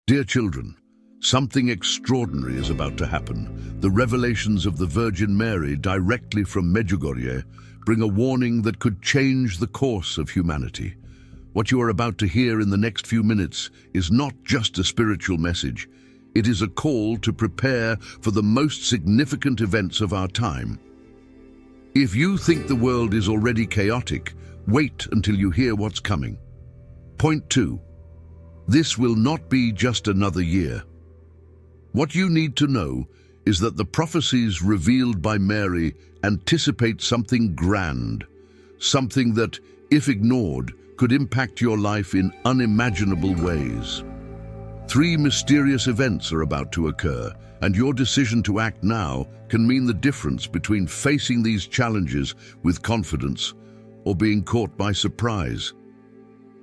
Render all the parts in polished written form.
Dear children, something extraordinary is about to happen. The revelations of the Virgin Mary directly from Medjugorje bring a warning that could change the course of humanity. What you are about to hear in the next few minutes is not just a spiritual message. It is a call to prepare for the most significant events of our time. If you think the world is already chaotic, wait until you hear what's coming. Point 2. This will not be just another year. What you need to know is that the prophecies revealed by Mary anticipate something grand, something that, if ignored, could impact your life in unimaginable ways. 3 mysterious events are about to occur, and your decision to act now can mean the difference between facing these challenges with confidence or being caught by surprise.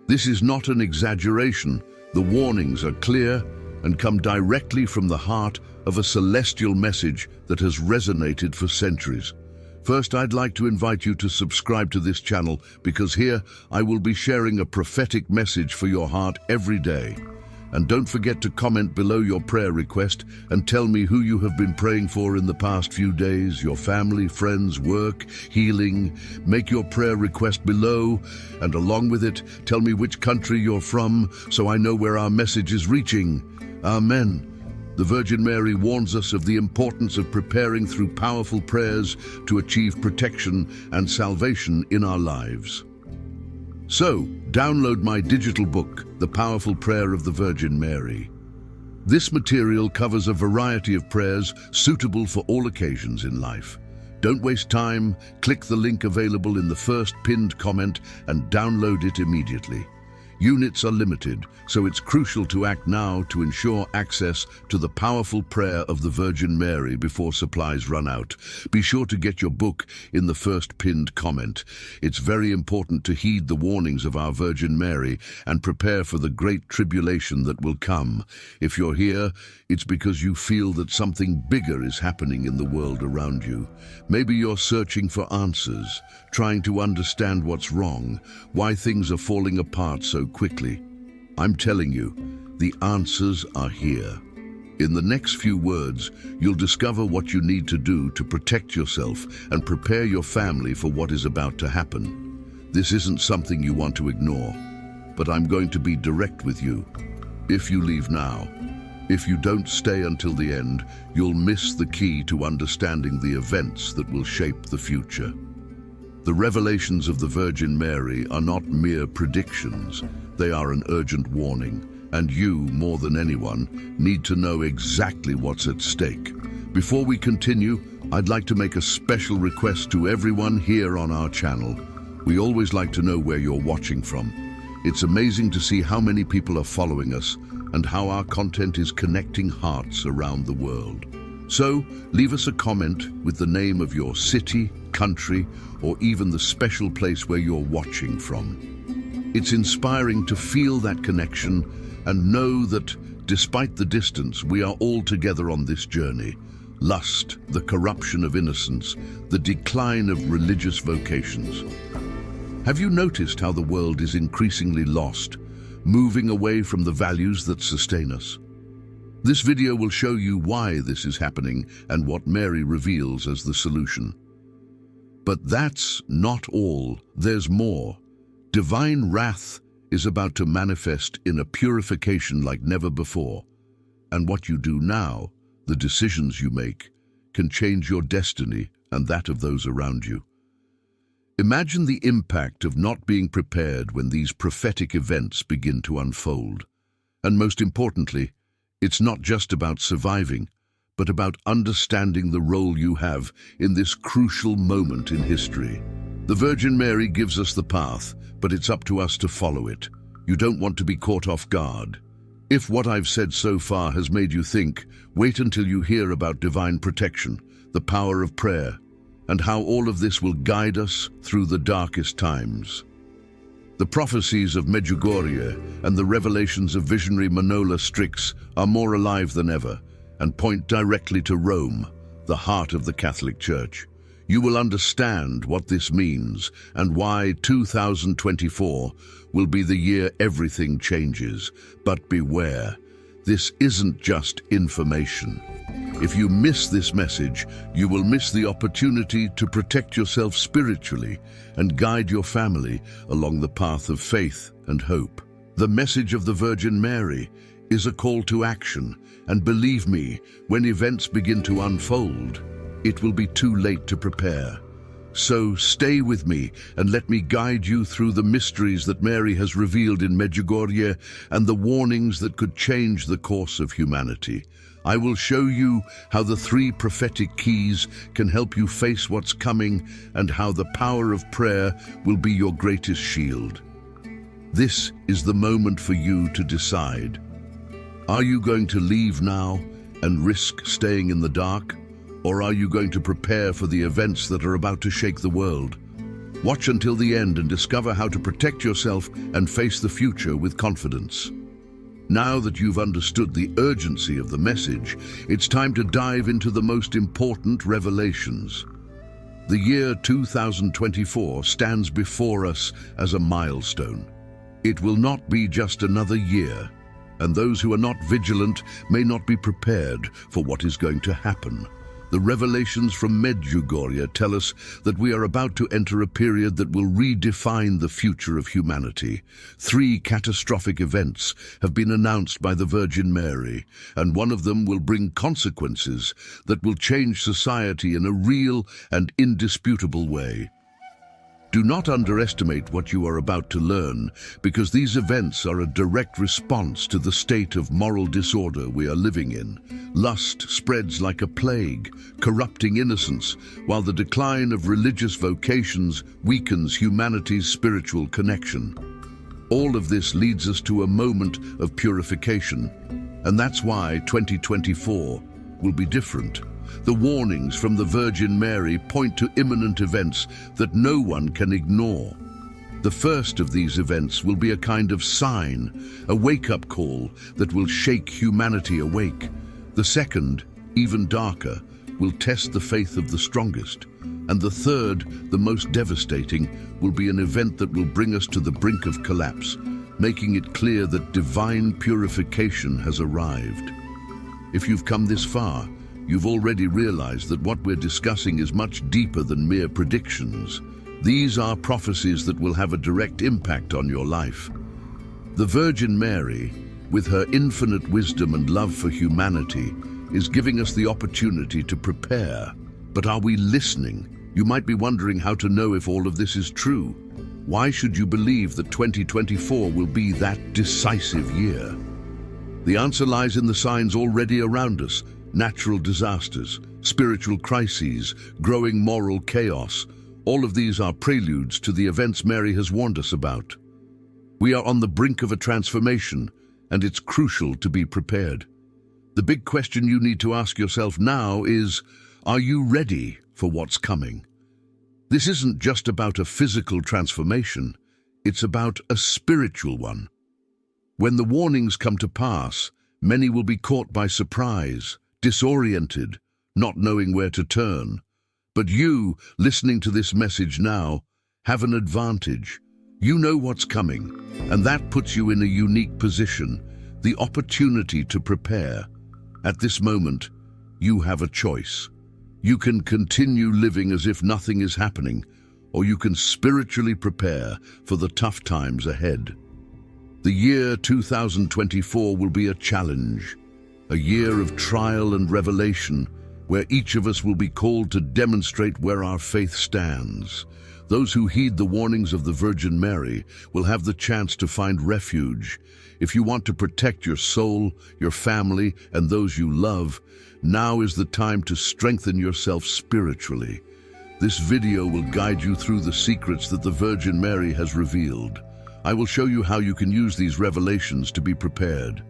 This is not an exaggeration. The warnings are clear and come directly from the heart of a celestial message that has resonated for centuries. First, I'd like to invite you to subscribe to this channel because here I will be sharing a prophetic message for your heart every day. And don't forget to comment below your prayer request and tell me who you have been praying for in the past few days, your family, friends, work, healing. Make your prayer request below, and along with it, tell me which country you're from so I know where our message is reaching. Amen. The Virgin Mary warns us of the importance of preparing through powerful prayers to achieve protection and salvation in our lives. So, download my digital book, The Powerful Prayer of the Virgin Mary. This material covers a variety of prayers suitable for all occasions in life. Don't waste time, click the link available in the first pinned comment and download it immediately. Units are limited, so it's crucial to act now to ensure access to the powerful prayer of the Virgin Mary before supplies run out. Be sure to get your book in the first pinned comment. It's very important to heed the warnings of our Virgin Mary and prepare for the great tribulation that will come. If you're here, it's because you feel that something bigger is happening in the world around you. Maybe you're searching for answers, trying to understand what's wrong, why things are falling apart so quickly. I'm telling you, the answers are here. In the next few words, you'll discover what you need to do to protect yourself and prepare your family for what is about to happen. This isn't something you want to ignore, but I'm going to be direct with you. If you leave now, if you don't stay until the end, you'll miss the key to understanding the events that will shape the future. The revelations of the Virgin Mary are not mere predictions. They are an urgent warning, and you, more than anyone, need to know exactly what's at stake. Before we continue, I'd like to make a special request to everyone here on our channel. We always like to know where you're watching from. It's amazing to see how many people are following us and how our content is connecting hearts around the world. So, leave us a comment with the name of your city, country, or even the special place where you're watching from. It's inspiring to feel that connection and know that, despite the distance, we are all together on this journey. Lust, the corruption of innocence, the decline of religious vocations. Have you noticed how the world is increasingly lost, moving away from the values that sustain us? This video will show you why this is happening and what Mary reveals as the solution. But that's not all. There's more. Divine wrath is about to manifest in a purification like never before. And what you do now, the decisions you make, can change your destiny and that of those around you. Imagine the impact of not being prepared when these prophetic events begin to unfold. And most importantly, it's not just about surviving, but about understanding the role you have in this crucial moment in history. The Virgin Mary gives us the path, but it's up to us to follow it. You don't want to be caught off guard. If what I've said so far has made you think, wait until you hear about divine protection, the power of prayer, and how all of this will guide us through the darkest times. The prophecies of Medjugorje and the revelations of visionary Manola Strix are more alive than ever and point directly to Rome, the heart of the Catholic Church. You will understand what this means and why 2024 will be the year everything changes. But beware, This isn't just information. If you miss this message, you will miss the opportunity to protect yourself spiritually and guide your family along the path of faith and hope. The message of the Virgin Mary is a call to action, and believe me, when events begin to unfold, it will be too late to prepare. So stay with me and let me guide you through the mysteries that Mary has revealed in Medjugorje and the warnings that could change the course of humanity. I will show you how the 3 prophetic keys can help you face what's coming and how the power of prayer will be your greatest shield. This is the moment for you to decide. Are you going to leave now and risk staying in the dark? Or are you going to prepare for the events that are about to shake the world? Watch until the end and discover how to protect yourself and face the future with confidence. Now that you've understood the urgency of the message, it's time to dive into the most important revelations. The year 2024 stands before us as a milestone. It will not be just another year, and those who are not vigilant may not be prepared for what is going to happen. The revelations from Medjugorje tell us that we are about to enter a period that will redefine the future of humanity. 3 catastrophic events have been announced by the Virgin Mary, and one of them will bring consequences that will change society in a real and indisputable way. Do not underestimate what you are about to learn, because these events are a direct response to the state of moral disorder we are living in. Lust spreads like a plague, corrupting innocence, while the decline of religious vocations weakens humanity's spiritual connection. All of this leads us to a moment of purification, and that's why 2024 will be different. The warnings from the Virgin Mary point to imminent events that no one can ignore. The first of these events will be a kind of sign, a wake-up call that will shake humanity awake. The second, even darker, will test the faith of the strongest. And the third, the most devastating, will be an event that will bring us to the brink of collapse, making it clear that divine purification has arrived. If you've come this far, you've already realized that what we're discussing is much deeper than mere predictions. These are prophecies that will have a direct impact on your life. The Virgin Mary, with her infinite wisdom and love for humanity, is giving us the opportunity to prepare. But are we listening? You might be wondering how to know if all of this is true. Why should you believe that 2024 will be that decisive year? The answer lies in the signs already around us. Natural disasters, spiritual crises, growing moral chaos. All of these are preludes to the events Mary has warned us about. We are on the brink of a transformation, and it's crucial to be prepared. The big question you need to ask yourself now is, are you ready for what's coming? This isn't just about a physical transformation, it's about a spiritual one. When the warnings come to pass, many will be caught by surprise, disoriented, not knowing where to turn. But you, listening to this message now, have an advantage. You know what's coming, and that puts you in a unique position, the opportunity to prepare. At this moment, you have a choice. You can continue living as if nothing is happening, or you can spiritually prepare for the tough times ahead. The year 2024 will be a challenge, a year of trial and revelation, where each of us will be called to demonstrate where our faith stands. Those who heed the warnings of the Virgin Mary will have the chance to find refuge. If you want to protect your soul, your family, and those you love, now is the time to strengthen yourself spiritually. This video will guide you through the secrets that the Virgin Mary has revealed. I will show you how you can use these revelations to be prepared.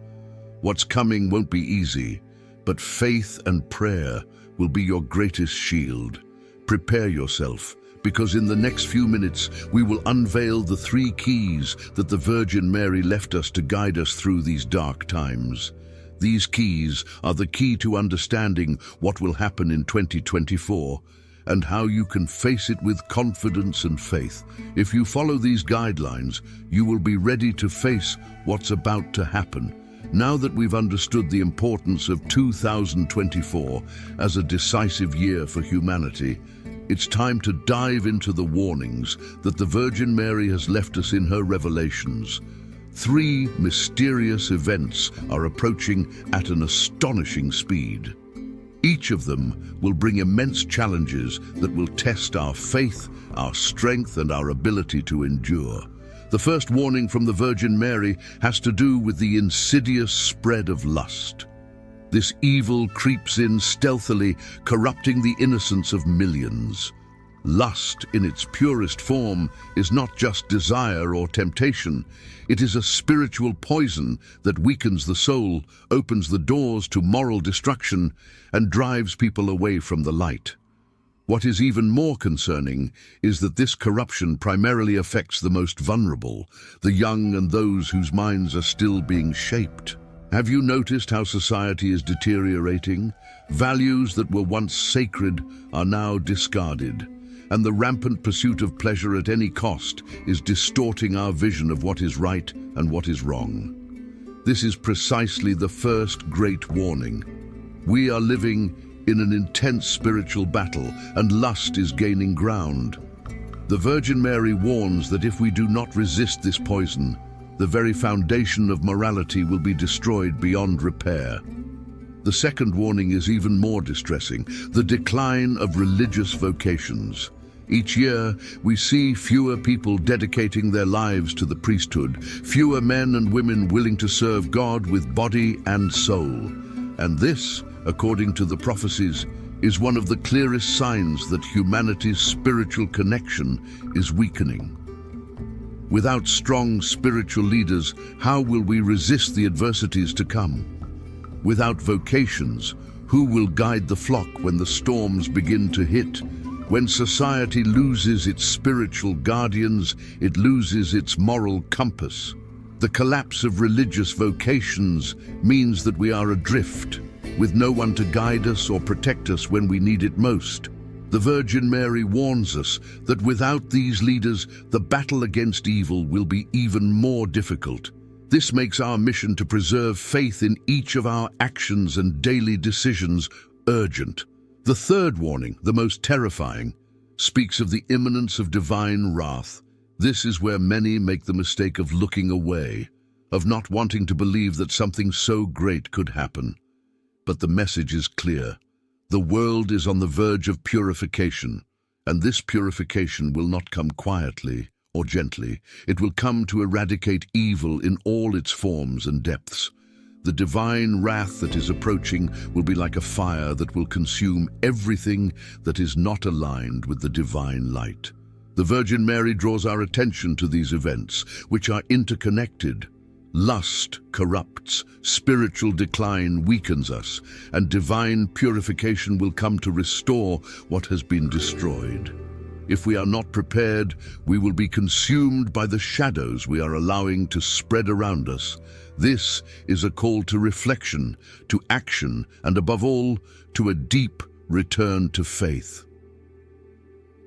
What's coming won't be easy, but faith and prayer will be your greatest shield. Prepare yourself, because in the next few minutes we will unveil the 3 keys that the Virgin Mary left us to guide us through these dark times. These keys are the key to understanding what will happen in 2024 and how you can face it with confidence and faith. If you follow these guidelines, you will be ready to face what's about to happen. Now that we've understood the importance of 2024 as a decisive year for humanity, it's time to dive into the warnings that the Virgin Mary has left us in her revelations. 3 mysterious events are approaching at an astonishing speed. Each of them will bring immense challenges that will test our faith, our strength, and our ability to endure. The first warning from the Virgin Mary has to do with the insidious spread of lust. This evil creeps in stealthily, corrupting the innocence of millions. Lust, in its purest form, is not just desire or temptation. It is a spiritual poison that weakens the soul, opens the doors to moral destruction, and drives people away from the light. What is even more concerning is that this corruption primarily affects the most vulnerable, the young and those whose minds are still being shaped. Have you noticed how society is deteriorating? Values that were once sacred are now discarded, and the rampant pursuit of pleasure at any cost is distorting our vision of what is right and what is wrong. This is precisely the first great warning. We are living in an intense spiritual battle, and lust is gaining ground. The Virgin Mary warns that if we do not resist this poison, the very foundation of morality will be destroyed beyond repair. The second warning is even more distressing: the decline of religious vocations. Each year, we see fewer people dedicating their lives to the priesthood, fewer men and women willing to serve God with body and soul. And this, according to the prophecies, is one of the clearest signs that humanity's spiritual connection is weakening. Without strong spiritual leaders, how will we resist the adversities to come? Without vocations, who will guide the flock when the storms begin to hit? When society loses its spiritual guardians, it loses its moral compass. The collapse of religious vocations means that we are adrift, with no one to guide us or protect us when we need it most. The Virgin Mary warns us that without these leaders, the battle against evil will be even more difficult. This makes our mission to preserve faith in each of our actions and daily decisions urgent. The third warning, the most terrifying, speaks of the imminence of divine wrath. This is where many make the mistake of looking away, of not wanting to believe that something so great could happen. But the message is clear. The world is on the verge of purification, and this purification will not come quietly or gently. It will come to eradicate evil in all its forms and depths. The divine wrath that is approaching will be like a fire that will consume everything that is not aligned with the divine light. The Virgin Mary draws our attention to these events, which are interconnected. Lust corrupts, spiritual decline weakens us, and divine purification will come to restore what has been destroyed. If we are not prepared, we will be consumed by the shadows we are allowing to spread around us. This is a call to reflection, to action, and above all, to a deep return to faith.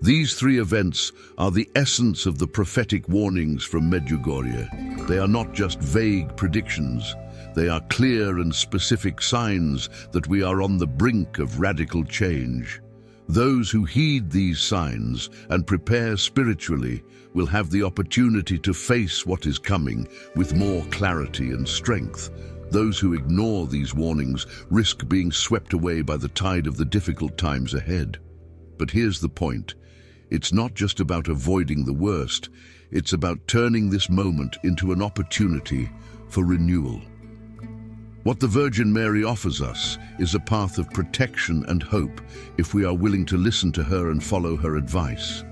These 3 events are the essence of the prophetic warnings from Medjugorje. They are not just vague predictions. They are clear and specific signs that we are on the brink of radical change. Those who heed these signs and prepare spiritually will have the opportunity to face what is coming with more clarity and strength. Those who ignore these warnings risk being swept away by the tide of the difficult times ahead. But here's the point. It's not just about avoiding the worst. It's about turning this moment into an opportunity for renewal. What the Virgin Mary offers us is a path of protection and hope if we are willing to listen to her and follow her advice.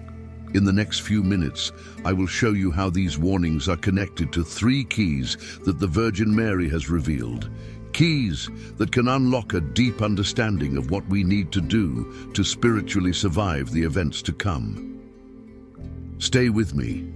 In the next few minutes, I will show you how these warnings are connected to 3 keys that the Virgin Mary has revealed. Keys that can unlock a deep understanding of what we need to do to spiritually survive the events to come. Stay with me,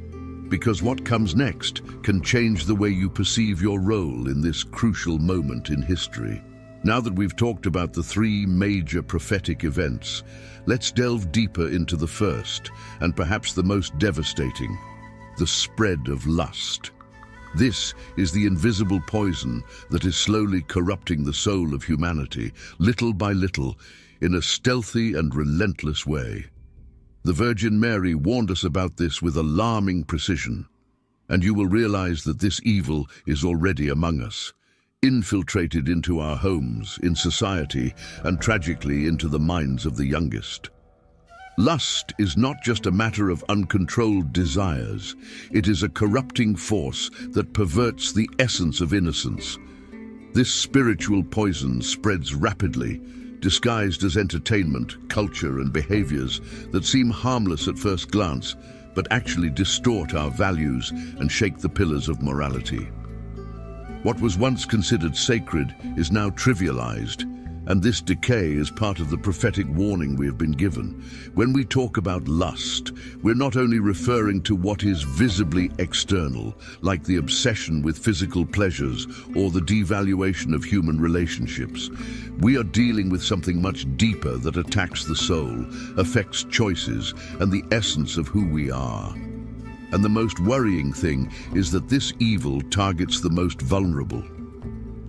because what comes next can change the way you perceive your role in this crucial moment in history. Now that we've talked about the 3 major prophetic events, let's delve deeper into the first, and perhaps the most devastating, the spread of lust. This is the invisible poison that is slowly corrupting the soul of humanity, little by little, in a stealthy and relentless way. The Virgin Mary warned us about this with alarming precision, and you will realize that this evil is already among us, infiltrated into our homes, in society, and tragically into the minds of the youngest. Lust is not just a matter of uncontrolled desires. It is a corrupting force that perverts the essence of innocence. This spiritual poison spreads rapidly, disguised as entertainment, culture, and behaviors that seem harmless at first glance, but actually distort our values and shake the pillars of morality. What was once considered sacred is now trivialized, and this decay is part of the prophetic warning we have been given. When we talk about lust, we're not only referring to what is visibly external, like the obsession with physical pleasures or the devaluation of human relationships. We are dealing with something much deeper that attacks the soul, affects choices, and the essence of who we are. And the most worrying thing is that this evil targets the most vulnerable.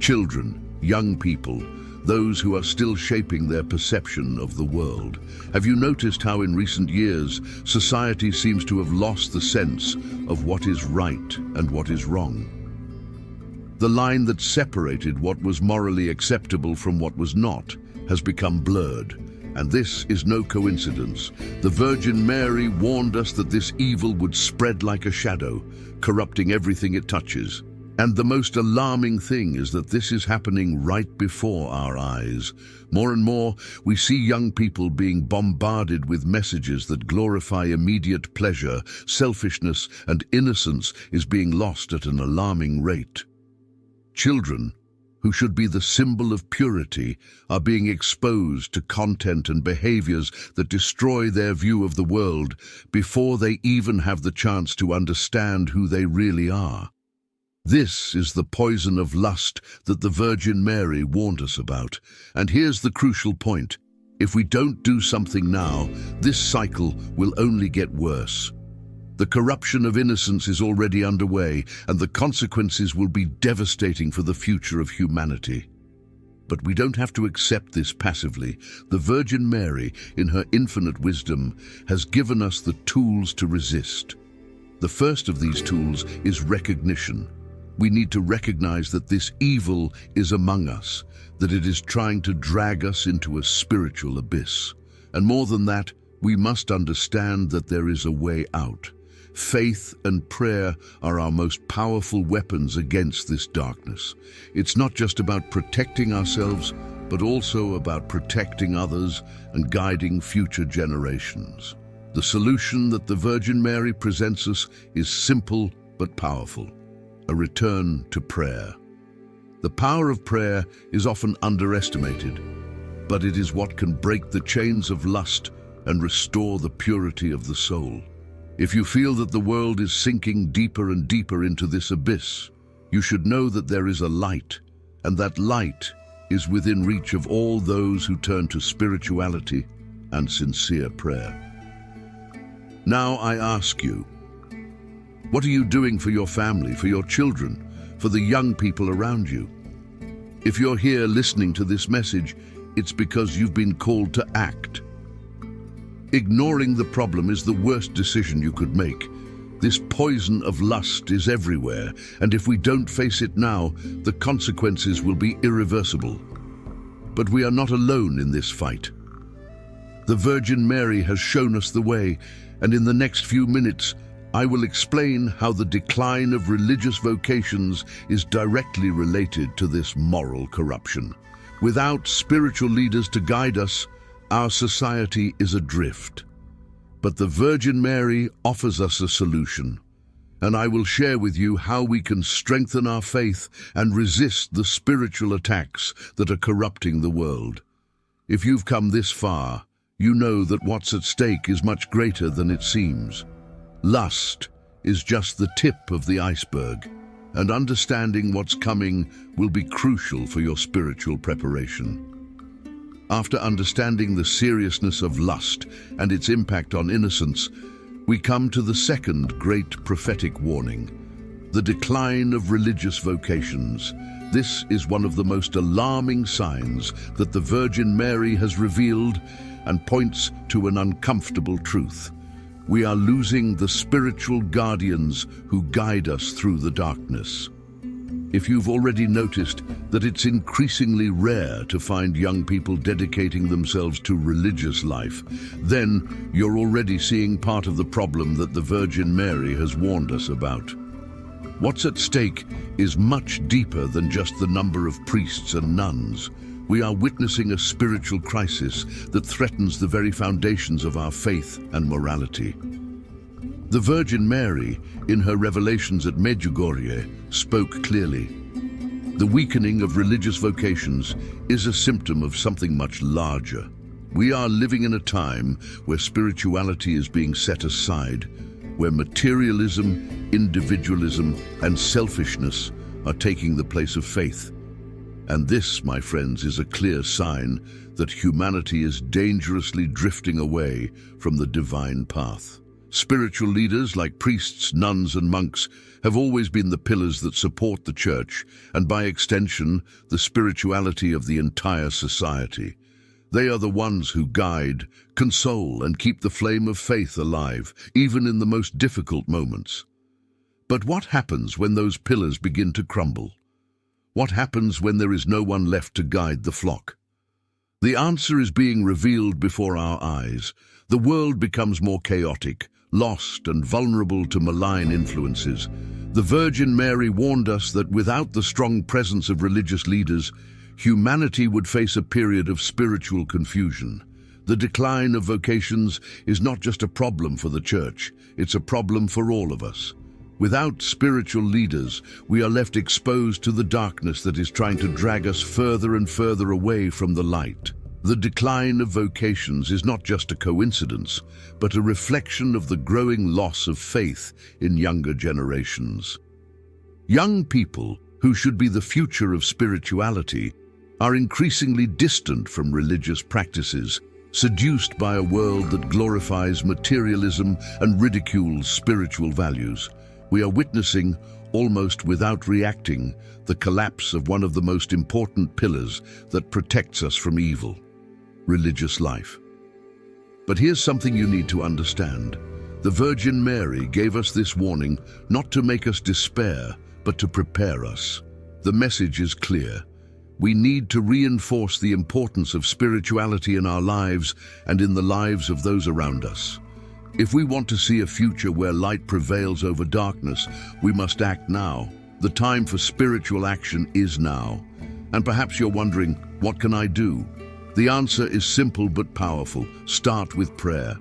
Children, young people, those who are still shaping their perception of the world. Have you noticed how in recent years, society seems to have lost the sense of what is right and what is wrong? The line that separated what was morally acceptable from what was not has become blurred. And this is no coincidence. The Virgin Mary warned us that this evil would spread like a shadow, corrupting everything it touches. And the most alarming thing is that this is happening right before our eyes. More and more, we see young people being bombarded with messages that glorify immediate pleasure. Selfishness and innocence is being lost at an alarming rate. Children, who should be the symbol of purity, are being exposed to content and behaviors that destroy their view of the world before they even have the chance to understand who they really are. This is the poison of lust that the Virgin Mary warned us about. And here's the crucial point. If we don't do something now, this cycle will only get worse. The corruption of innocence is already underway, and the consequences will be devastating for the future of humanity. But we don't have to accept this passively. The Virgin Mary, in her infinite wisdom, has given us the tools to resist. The first of these tools is recognition. We need to recognize that this evil is among us, that it is trying to drag us into a spiritual abyss. And more than that, we must understand that there is a way out. Faith and prayer are our most powerful weapons against this darkness. It's not just about protecting ourselves, but also about protecting others and guiding future generations. The solution that the Virgin Mary presents us is simple but powerful: a return to prayer. The power of prayer is often underestimated, but it is what can break the chains of lust and restore the purity of the soul. If you feel that the world is sinking deeper and deeper into this abyss, you should know that there is a light, and that light is within reach of all those who turn to spirituality and sincere prayer. Now I ask you, what are you doing for your family, for your children, for the young people around you? If you're here listening to this message, it's because you've been called to act. Ignoring the problem is the worst decision you could make. This poison of lust is everywhere, and if we don't face it now, the consequences will be irreversible. But we are not alone in this fight. The Virgin Mary has shown us the way, and in the next few minutes, I will explain how the decline of religious vocations is directly related to this moral corruption. Without spiritual leaders to guide us, our society is adrift. But the Virgin Mary offers us a solution, and I will share with you how we can strengthen our faith and resist the spiritual attacks that are corrupting the world. If you've come this far, you know that what's at stake is much greater than it seems. Lust is just the tip of the iceberg, and understanding what's coming will be crucial for your spiritual preparation. After understanding the seriousness of lust and its impact on innocence, we come to the second great prophetic warning: The decline of religious vocations. This is one of the most alarming signs that the Virgin Mary has revealed and points to an uncomfortable truth. We are losing the spiritual guardians who guide us through the darkness. If you've already noticed that it's increasingly rare to find young people dedicating themselves to religious life, then you're already seeing part of the problem that the Virgin Mary has warned us about. What's at stake is much deeper than just the number of priests and nuns. We are witnessing a spiritual crisis that threatens the very foundations of our faith and morality. The Virgin Mary, in her revelations at Medjugorje, spoke clearly. The weakening of religious vocations is a symptom of something much larger. We are living in a time where spirituality is being set aside, where materialism, individualism, and selfishness are taking the place of faith. And this, my friends, is a clear sign that humanity is dangerously drifting away from the divine path. Spiritual leaders like priests, nuns, and monks have always been the pillars that support the church, and by extension, the spirituality of the entire society. They are the ones who guide, console, and keep the flame of faith alive, even in the most difficult moments. But what happens when those pillars begin to crumble? What happens when there is no one left to guide the flock? The answer is being revealed before our eyes. The world becomes more chaotic, lost and vulnerable to malign influences. The Virgin Mary warned us that without the strong presence of religious leaders, humanity would face a period of spiritual confusion. The decline of vocations is not just a problem for the church, it's a problem for all of us. Without spiritual leaders, we are left exposed to the darkness that is trying to drag us further and further away from the light. The decline of vocations is not just a coincidence, but a reflection of the growing loss of faith in younger generations. Young people, who should be the future of spirituality, are increasingly distant from religious practices, seduced by a world that glorifies materialism and ridicules spiritual values. We are witnessing, almost without reacting, the collapse of one of the most important pillars that protects us from evil: religious life. But here's something you need to understand. The Virgin Mary gave us this warning not to make us despair, but to prepare us. The message is clear. We need to reinforce the importance of spirituality in our lives and in the lives of those around us. If we want to see a future where light prevails over darkness, we must act now. The time for spiritual action is now. And perhaps you're wondering, what can I do? The answer is simple but powerful. Start with prayer.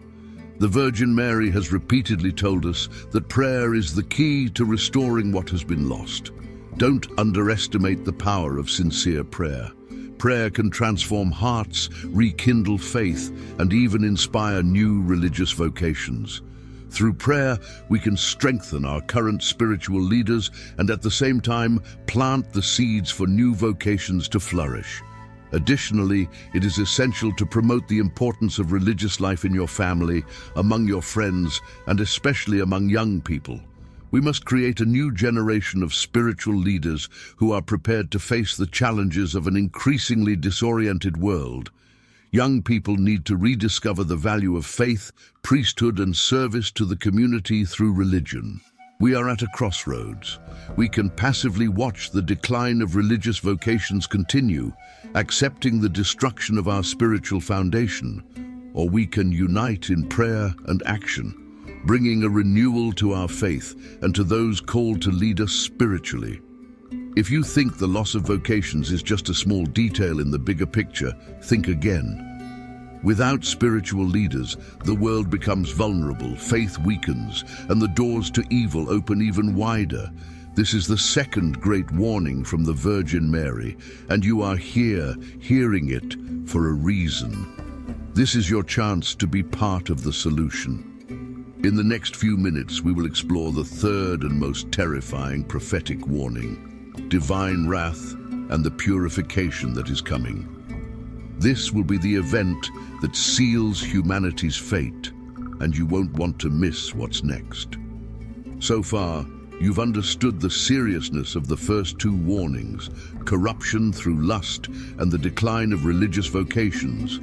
The Virgin Mary has repeatedly told us that prayer is the key to restoring what has been lost. Don't underestimate the power of sincere prayer. Prayer can transform hearts, rekindle faith, and even inspire new religious vocations. Through prayer, we can strengthen our current spiritual leaders and at the same time plant the seeds for new vocations to flourish. Additionally, it is essential to promote the importance of religious life in your family, among your friends, and especially among young people. We must create a new generation of spiritual leaders who are prepared to face the challenges of an increasingly disoriented world. Young people need to rediscover the value of faith, priesthood, and service to the community through religion. We are at a crossroads. We can passively watch the decline of religious vocations continue, accepting the destruction of our spiritual foundation, or we can unite in prayer and action, bringing a renewal to our faith and to those called to lead us spiritually. If you think the loss of vocations is just a small detail in the bigger picture, think again. Without spiritual leaders, the world becomes vulnerable, faith weakens, and the doors to evil open even wider. This is the second great warning from the Virgin Mary, and you are here, hearing it, for a reason. This is your chance to be part of the solution. In the next few minutes, we will explore the third and most terrifying prophetic warning: divine wrath and the purification that is coming. This will be the event that seals humanity's fate, and you won't want to miss what's next. So far, you've understood the seriousness of the first two warnings, corruption through lust and the decline of religious vocations.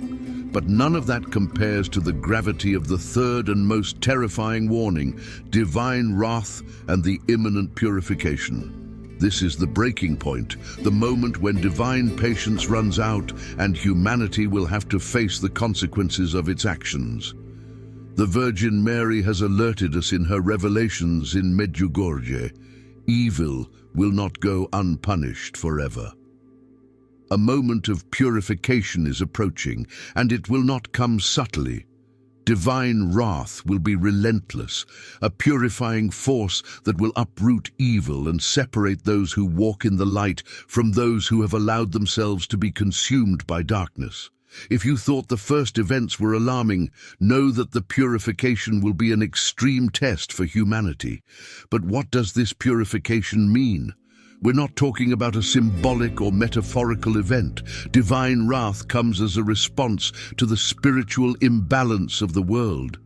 But none of that compares to the gravity of the third and most terrifying warning, divine wrath and the imminent purification. This is the breaking point, the moment when divine patience runs out and humanity will have to face the consequences of its actions. The Virgin Mary has alerted us in her revelations in Medjugorje. Evil will not go unpunished forever. A moment of purification is approaching, and it will not come subtly. Divine wrath will be relentless, a purifying force that will uproot evil and separate those who walk in the light from those who have allowed themselves to be consumed by darkness. If you thought the first events were alarming, know that the purification will be an extreme test for humanity. But what does this purification mean? We're not talking about a symbolic or metaphorical event. Divine wrath comes as a response to the spiritual imbalance of the world.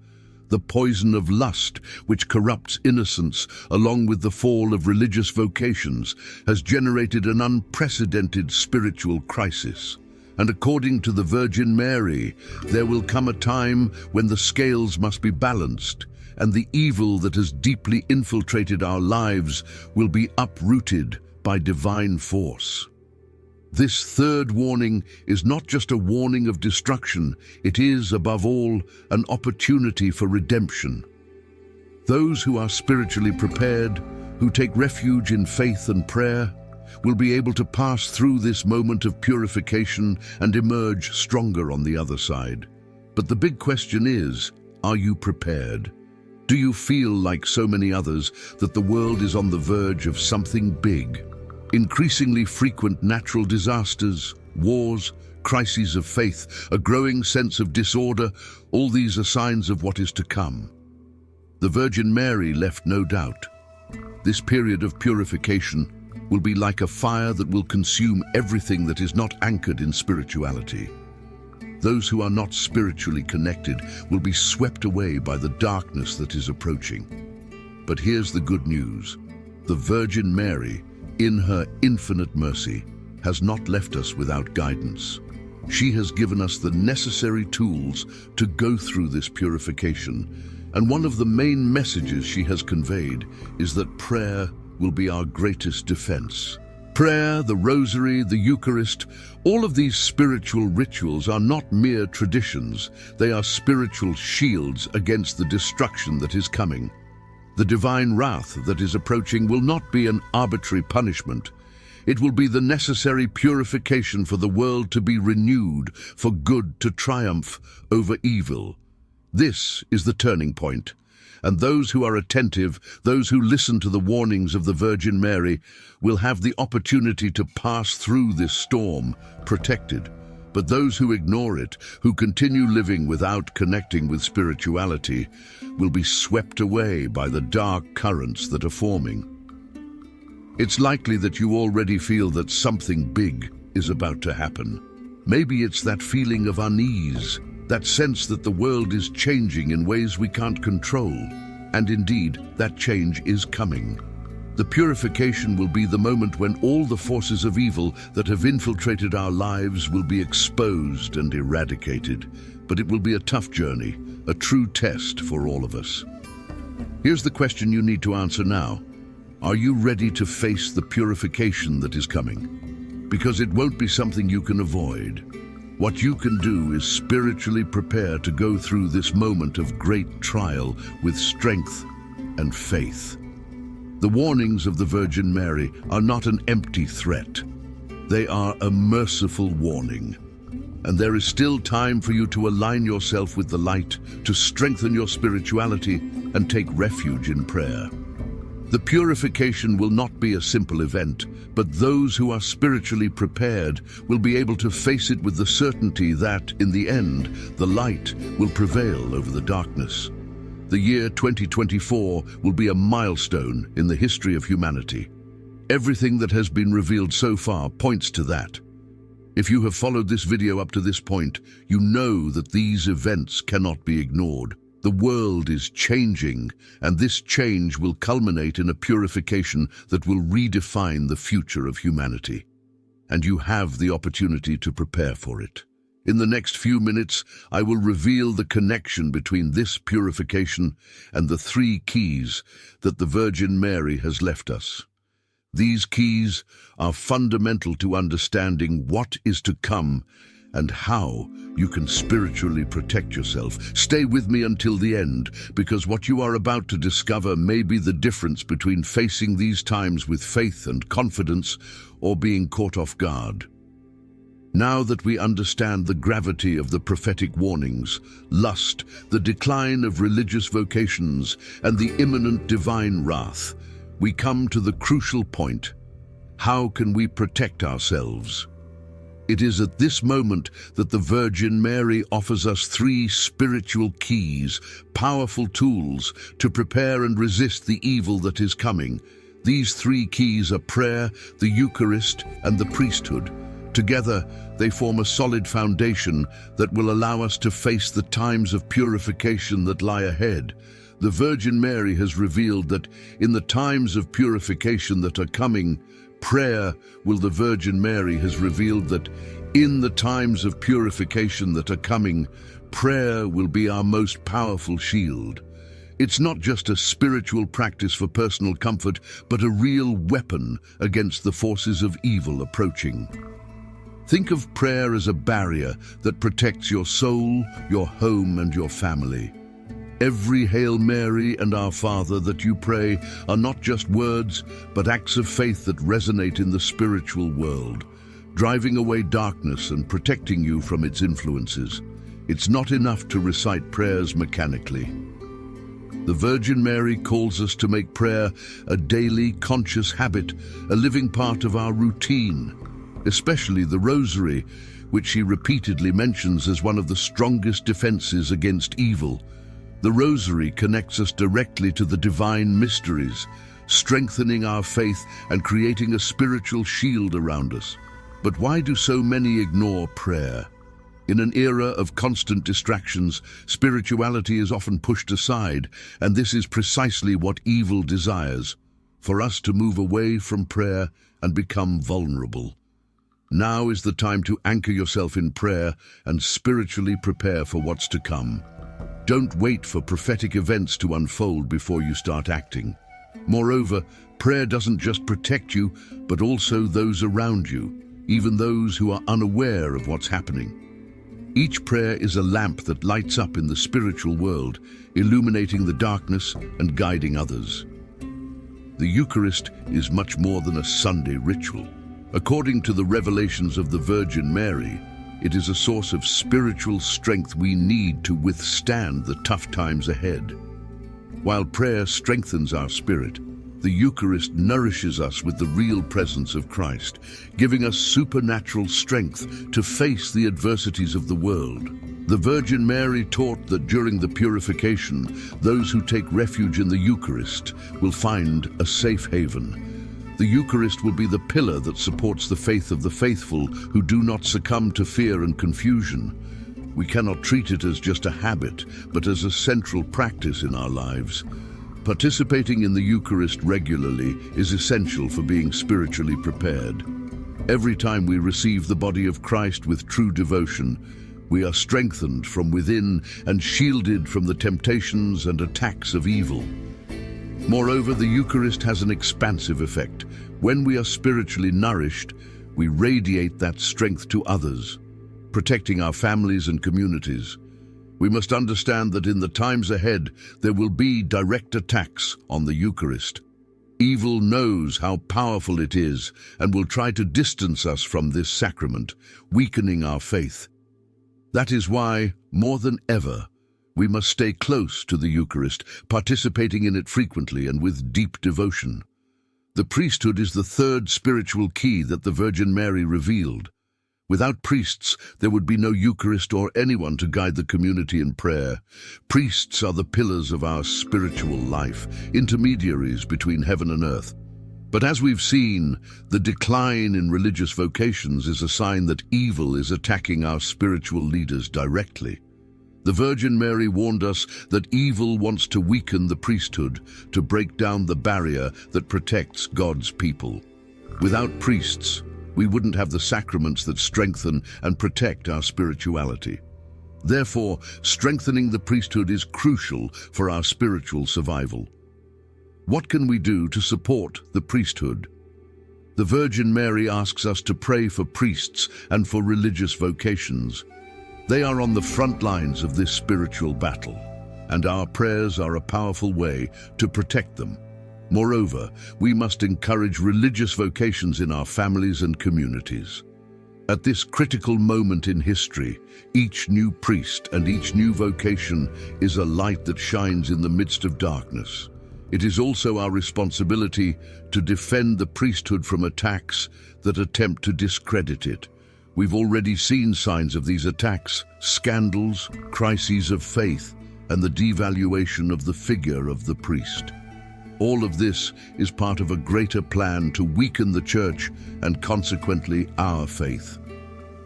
The poison of lust, which corrupts innocence, along with the fall of religious vocations, has generated an unprecedented spiritual crisis. And according to the Virgin Mary, there will come a time when the scales must be balanced, and the evil that has deeply infiltrated our lives will be uprooted by divine force. This third warning is not just a warning of destruction, it is, above all, an opportunity for redemption. Those who are spiritually prepared, who take refuge in faith and prayer, will be able to pass through this moment of purification and emerge stronger on the other side. But the big question is, are you prepared? Do you feel, like so many others, that the world is on the verge of something big? Increasingly frequent natural disasters, wars, crises of faith, a growing sense of disorder, all these are signs of what is to come. The Virgin Mary left no doubt. This period of purification will be like a fire that will consume everything that is not anchored in spirituality. Those who are not spiritually connected will be swept away by the darkness that is approaching. But here's the good news. The Virgin Mary, in her infinite mercy, has not left us without guidance. She has given us the necessary tools to go through this purification. And one of the main messages she has conveyed is that prayer will be our greatest defense. Prayer, the Rosary, the Eucharist, all of these spiritual rituals are not mere traditions. They are spiritual shields against the destruction that is coming. The divine wrath that is approaching will not be an arbitrary punishment. It will be the necessary purification for the world to be renewed, for good to triumph over evil. This is the turning point. And those who are attentive, those who listen to the warnings of the Virgin Mary, will have the opportunity to pass through this storm, protected. But those who ignore it, who continue living without connecting with spirituality, will be swept away by the dark currents that are forming. It's likely that you already feel that something big is about to happen. Maybe it's that feeling of unease, that sense that the world is changing in ways we can't control. And indeed, that change is coming. The purification will be the moment when all the forces of evil that have infiltrated our lives will be exposed and eradicated. But it will be a tough journey, a true test for all of us. Here's the question you need to answer now. Are you ready to face the purification that is coming? Because it won't be something you can avoid. What you can do is spiritually prepare to go through this moment of great trial with strength and faith. The warnings of the Virgin Mary are not an empty threat. They are a merciful warning. And there is still time for you to align yourself with the light, to strengthen your spirituality, and take refuge in prayer. The purification will not be a simple event, but those who are spiritually prepared will be able to face it with the certainty that, in the end, the light will prevail over the darkness. The year 2024 will be a milestone in the history of humanity. Everything that has been revealed so far points to that. If you have followed this video up to this point, you know that these events cannot be ignored. The world is changing, and this change will culminate in a purification that will redefine the future of humanity. And you have the opportunity to prepare for it. In the next few minutes, I will reveal the connection between this purification and the 3 keys that the Virgin Mary has left us. These keys are fundamental to understanding what is to come and how you can spiritually protect yourself. Stay with me until the end, because what you are about to discover may be the difference between facing these times with faith and confidence or being caught off guard. Now that we understand the gravity of the prophetic warnings, lust, the decline of religious vocations, and the imminent divine wrath, we come to the crucial point: how can we protect ourselves? It is at this moment that the Virgin Mary offers us 3 spiritual keys, powerful tools to prepare and resist the evil that is coming. These 3 keys are prayer, the Eucharist, and the priesthood. Together, they form a solid foundation that will allow us to face the times of purification that lie ahead. The Virgin Mary has revealed that in the times of purification that are coming, the Virgin Mary has revealed that in the times of purification that are coming, prayer will be our most powerful shield. It's not just a spiritual practice for personal comfort, but a real weapon against the forces of evil approaching. Think of prayer as a barrier that protects your soul, your home, and your family. Every Hail Mary and Our Father that you pray are not just words, but acts of faith that resonate in the spiritual world, driving away darkness and protecting you from its influences. It's not enough to recite prayers mechanically. The Virgin Mary calls us to make prayer a daily, conscious habit, a living part of our routine, especially the Rosary, which she repeatedly mentions as one of the strongest defenses against evil. The Rosary connects us directly to the divine mysteries, strengthening our faith and creating a spiritual shield around us. But why do so many ignore prayer? In an era of constant distractions, spirituality is often pushed aside, and this is precisely what evil desires, for us to move away from prayer and become vulnerable. Now is the time to anchor yourself in prayer and spiritually prepare for what's to come. Don't wait for prophetic events to unfold before you start acting. Moreover, prayer doesn't just protect you, but also those around you, even those who are unaware of what's happening. Each prayer is a lamp that lights up in the spiritual world, illuminating the darkness and guiding others. The Eucharist is much more than a Sunday ritual. According to the revelations of the Virgin Mary, it is a source of spiritual strength we need to withstand the tough times ahead. While prayer strengthens our spirit, the Eucharist nourishes us with the real presence of Christ, giving us supernatural strength to face the adversities of the world. The Virgin Mary taught that during the purification, those who take refuge in the Eucharist will find a safe haven. The Eucharist will be the pillar that supports the faith of the faithful who do not succumb to fear and confusion. We cannot treat it as just a habit, but as a central practice in our lives. Participating in the Eucharist regularly is essential for being spiritually prepared. Every time we receive the body of Christ with true devotion, we are strengthened from within and shielded from the temptations and attacks of evil. Moreover, the Eucharist has an expansive effect. When we are spiritually nourished, we radiate that strength to others, protecting our families and communities. We must understand that in the times ahead, there will be direct attacks on the Eucharist. Evil knows how powerful it is and will try to distance us from this sacrament, weakening our faith. That is why, more than ever, we must stay close to the Eucharist, participating in it frequently and with deep devotion. The priesthood is the third spiritual key that the Virgin Mary revealed. Without priests, there would be no Eucharist or anyone to guide the community in prayer. Priests are the pillars of our spiritual life, intermediaries between heaven and earth. But as we've seen, the decline in religious vocations is a sign that evil is attacking our spiritual leaders directly. The Virgin Mary warned us that evil wants to weaken the priesthood, to break down the barrier that protects God's people. Without priests, we wouldn't have the sacraments that strengthen and protect our spirituality. Therefore, strengthening the priesthood is crucial for our spiritual survival. What can we do to support the priesthood? The Virgin Mary asks us to pray for priests and for religious vocations. They are on the front lines of this spiritual battle, and our prayers are a powerful way to protect them. Moreover, we must encourage religious vocations in our families and communities. At this critical moment in history, each new priest and each new vocation is a light that shines in the midst of darkness. It is also our responsibility to defend the priesthood from attacks that attempt to discredit it. We've already seen signs of these attacks: scandals, crises of faith, and the devaluation of the figure of the priest. All of this is part of a greater plan to weaken the Church and consequently our faith.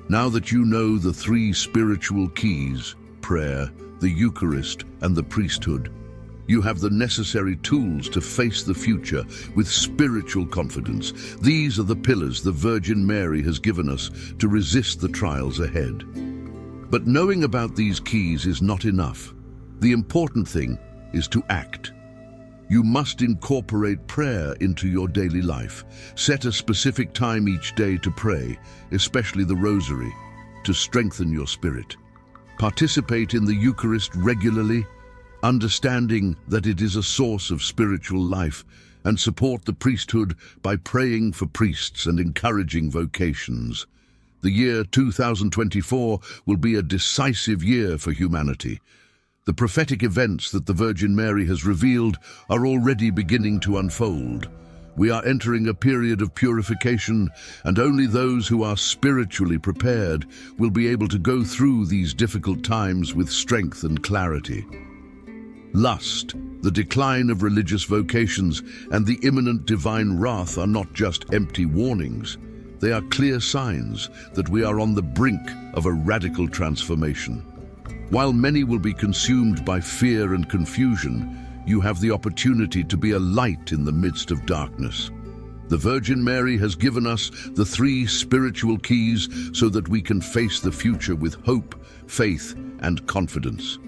Now that you know the three spiritual keys, prayer, the Eucharist, and the priesthood, you have the necessary tools to face the future with spiritual confidence. These are the pillars the Virgin Mary has given us to resist the trials ahead. But knowing about these keys is not enough. The important thing is to act. You must incorporate prayer into your daily life. Set a specific time each day to pray, especially the Rosary, to strengthen your spirit. Participate in the Eucharist regularly, understanding that it is a source of spiritual life, and support the priesthood by praying for priests and encouraging vocations. The year 2024 will be a decisive year for humanity. The prophetic events that the Virgin Mary has revealed are already beginning to unfold. We are entering a period of purification, and only those who are spiritually prepared will be able to go through these difficult times with strength and clarity. Lust, the decline of religious vocations, and the imminent divine wrath are not just empty warnings. They are clear signs that we are on the brink of a radical transformation. While many will be consumed by fear and confusion, you have the opportunity to be a light in the midst of darkness. The Virgin Mary has given us the three spiritual keys so that we can face the future with hope, faith, and confidence.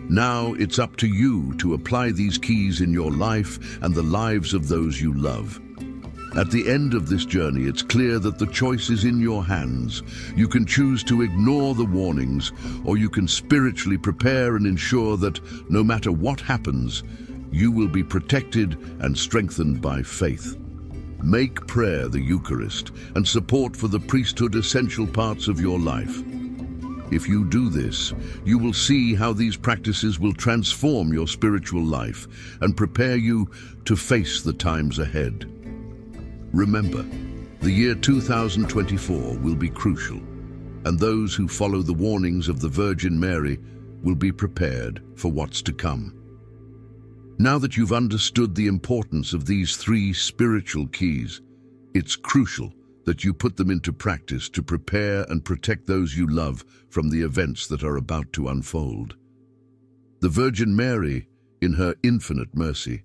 Now it's up to you to apply these keys in your life and the lives of those you love. At the end of this journey, it's clear that the choice is in your hands. You can choose to ignore the warnings, or you can spiritually prepare and ensure that, no matter what happens, you will be protected and strengthened by faith. Make prayer, the Eucharist, and support for the priesthood essential parts of your life. If you do this, you will see how these practices will transform your spiritual life and prepare you to face the times ahead. Remember, the year 2024 will be crucial, and those who follow the warnings of the Virgin Mary will be prepared for what's to come. Now that you've understood the importance of these three spiritual keys, it's crucial that you put them into practice to prepare and protect those you love from the events that are about to unfold. The Virgin Mary, in her infinite mercy,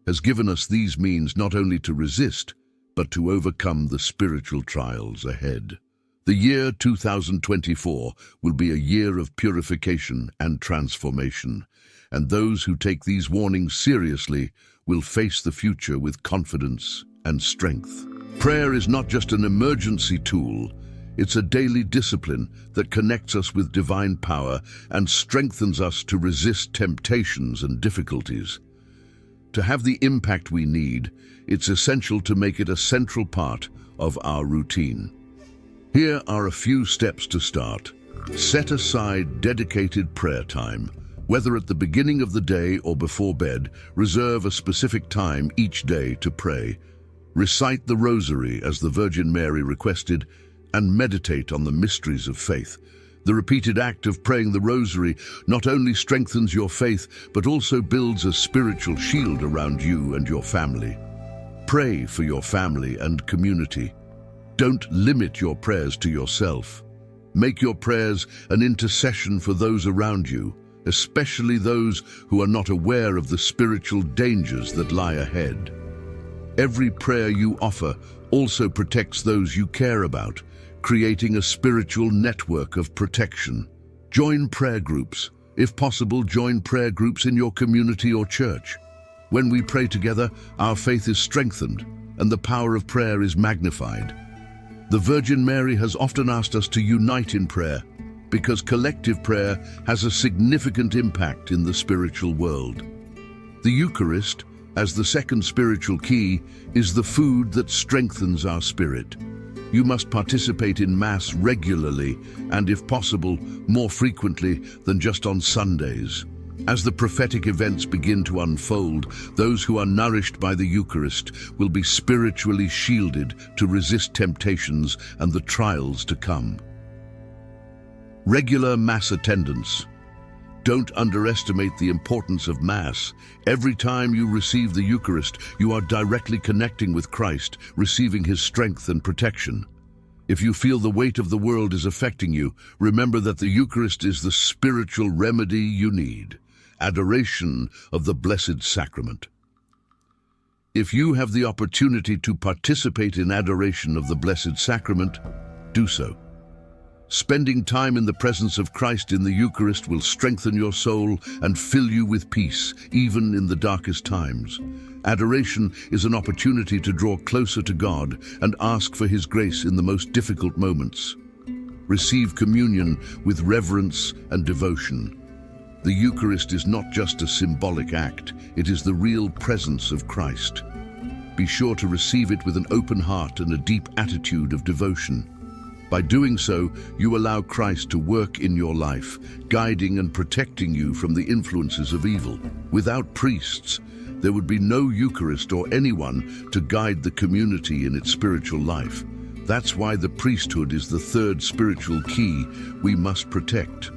has given us these means not only to resist, but to overcome the spiritual trials ahead. The year 2024 will be a year of purification and transformation, and those who take these warnings seriously will face the future with confidence and strength. Prayer is not just an emergency tool, it's a daily discipline that connects us with divine power and strengthens us to resist temptations and difficulties. To have the impact we need, it's essential to make it a central part of our routine. Here are a few steps to start. Set aside dedicated prayer time. Whether at the beginning of the day or before bed, reserve a specific time each day to pray. Recite the Rosary as the Virgin Mary requested, and meditate on the mysteries of faith. The repeated act of praying the Rosary not only strengthens your faith, but also builds a spiritual shield around you and your family. Pray for your family and community. Don't limit your prayers to yourself. Make your prayers an intercession for those around you, especially those who are not aware of the spiritual dangers that lie ahead. Every prayer you offer also protects those you care about, creating a spiritual network of protection. Join prayer groups. If possible, join prayer groups in your community or church. When we pray together, our faith is strengthened and the power of prayer is magnified. The Virgin Mary has often asked us to unite in prayer because collective prayer has a significant impact in the spiritual world. The Eucharist, as the second spiritual key, is the food that strengthens our spirit. You must participate in Mass regularly and, if possible, more frequently than just on Sundays. As the prophetic events begin to unfold, those who are nourished by the Eucharist will be spiritually shielded to resist temptations and the trials to come. Regular Mass attendance. Don't underestimate the importance of Mass. Every time you receive the Eucharist, you are directly connecting with Christ, receiving His strength and protection. If you feel the weight of the world is affecting you, remember that the Eucharist is the spiritual remedy you need. Adoration of the Blessed Sacrament. If you have the opportunity to participate in adoration of the Blessed Sacrament, do so. Spending time in the presence of Christ in the Eucharist will strengthen your soul and fill you with peace, even in the darkest times. Adoration is an opportunity to draw closer to God and ask for His grace in the most difficult moments. Receive communion with reverence and devotion. The Eucharist is not just a symbolic act, it is the real presence of Christ. Be sure to receive it with an open heart and a deep attitude of devotion. By doing so, you allow Christ to work in your life, guiding and protecting you from the influences of evil. Without priests, there would be no Eucharist or anyone to guide the community in its spiritual life. That's why the priesthood is the third spiritual key we must protect.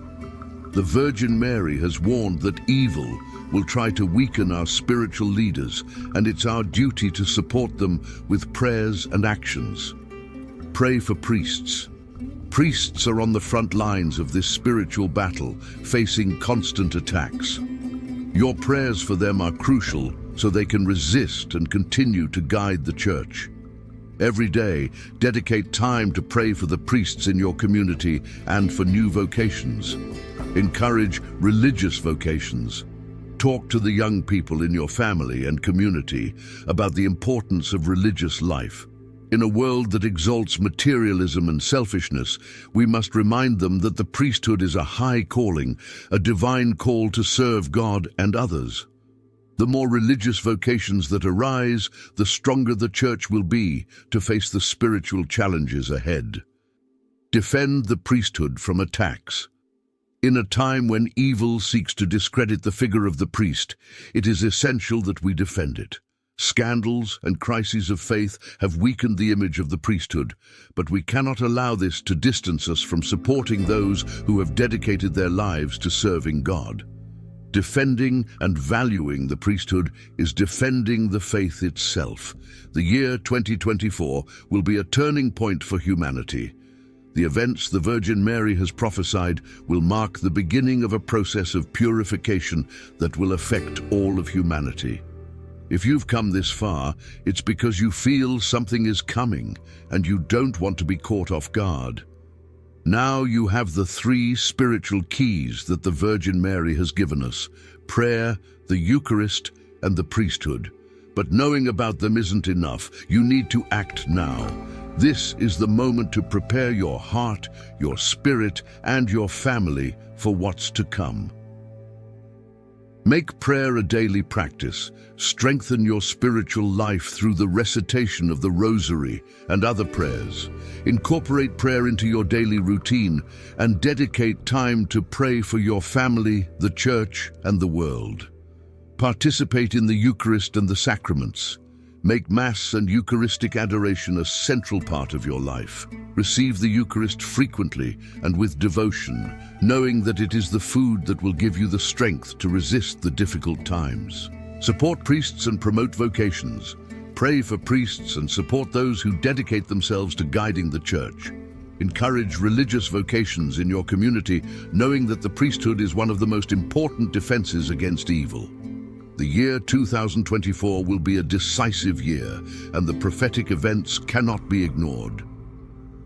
The Virgin Mary has warned that evil will try to weaken our spiritual leaders, and it's our duty to support them with prayers and actions. Pray for priests. Priests are on the front lines of this spiritual battle, facing constant attacks. Your prayers for them are crucial so they can resist and continue to guide the Church. Every day, dedicate time to pray for the priests in your community and for new vocations. Encourage religious vocations. Talk to the young people in your family and community about the importance of religious life. In a world that exalts materialism and selfishness, we must remind them that the priesthood is a high calling, a divine call to serve God and others. The more religious vocations that arise, the stronger the Church will be to face the spiritual challenges ahead. Defend the priesthood from attacks. In a time when evil seeks to discredit the figure of the priest, it is essential that we defend it. Scandals and crises of faith have weakened the image of the priesthood, but we cannot allow this to distance us from supporting those who have dedicated their lives to serving God. Defending and valuing the priesthood is defending the faith itself. The year 2024 will be a turning point for humanity. The events the Virgin Mary has prophesied will mark the beginning of a process of purification that will affect all of humanity. If you've come this far, it's because you feel something is coming and you don't want to be caught off guard. Now you have the three spiritual keys that the Virgin Mary has given us: prayer, the Eucharist, and the priesthood. But knowing about them isn't enough. You need to act now. This is the moment to prepare your heart, your spirit, and your family for what's to come. Make prayer a daily practice. Strengthen your spiritual life through the recitation of the Rosary and other prayers. Incorporate prayer into your daily routine and dedicate time to pray for your family, the Church, and the world. Participate in the Eucharist and the sacraments. Make Mass and Eucharistic adoration a central part of your life. Receive the Eucharist frequently and with devotion, knowing that it is the food that will give you the strength to resist the difficult times. Support priests and promote vocations. Pray for priests and support those who dedicate themselves to guiding the Church. Encourage religious vocations in your community, knowing that the priesthood is one of the most important defenses against evil. The year 2024 will be a decisive year, and the prophetic events cannot be ignored.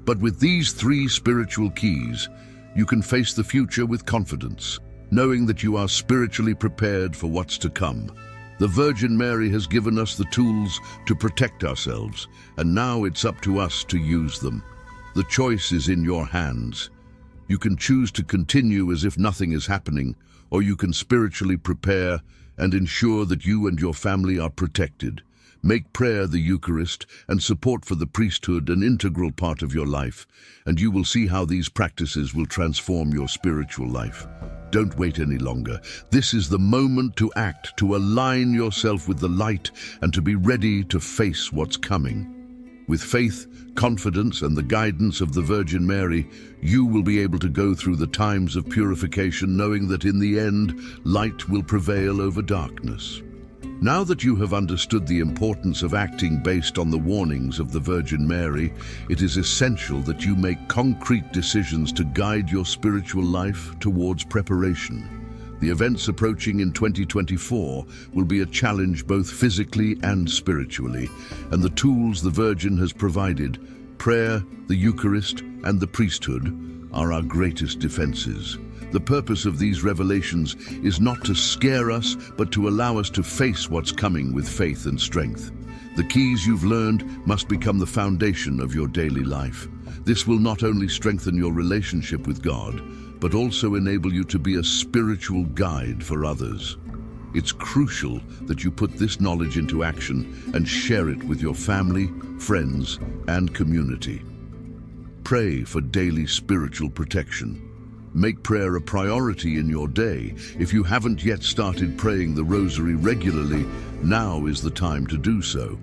But with these 3 spiritual keys, you can face the future with confidence, knowing that you are spiritually prepared for what's to come. The Virgin Mary has given us the tools to protect ourselves, and now it's up to us to use them. The choice is in your hands. You can choose to continue as if nothing is happening, or you can spiritually prepare and ensure that you and your family are protected. Make prayer, the Eucharist, and support for the priesthood an integral part of your life, and you will see how these practices will transform your spiritual life. Don't wait any longer. This is the moment to act, to align yourself with the light, and to be ready to face what's coming. With faith, confidence, and the guidance of the Virgin Mary, you will be able to go through the times of purification, knowing that in the end, light will prevail over darkness. Now that you have understood the importance of acting based on the warnings of the Virgin Mary, it is essential that you make concrete decisions to guide your spiritual life towards preparation. The events approaching in 2024 will be a challenge both physically and spiritually, and the tools the Virgin has provided, prayer, the Eucharist, and the priesthood, are our greatest defenses. The purpose of these revelations is not to scare us, but to allow us to face what's coming with faith and strength. The keys you've learned must become the foundation of your daily life. This will not only strengthen your relationship with God, but also enable you to be a spiritual guide for others. It's crucial that you put this knowledge into action and share it with your family, friends, and community. Pray for daily spiritual protection. Make prayer a priority in your day. If you haven't yet started praying the Rosary regularly, now is the time to do so.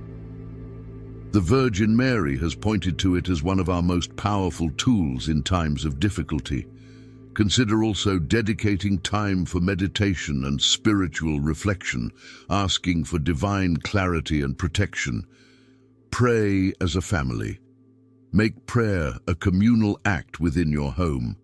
The Virgin Mary has pointed to it as one of our most powerful tools in times of difficulty. Consider also dedicating time for meditation and spiritual reflection, asking for divine clarity and protection. Pray as a family. Make prayer a communal act within your home.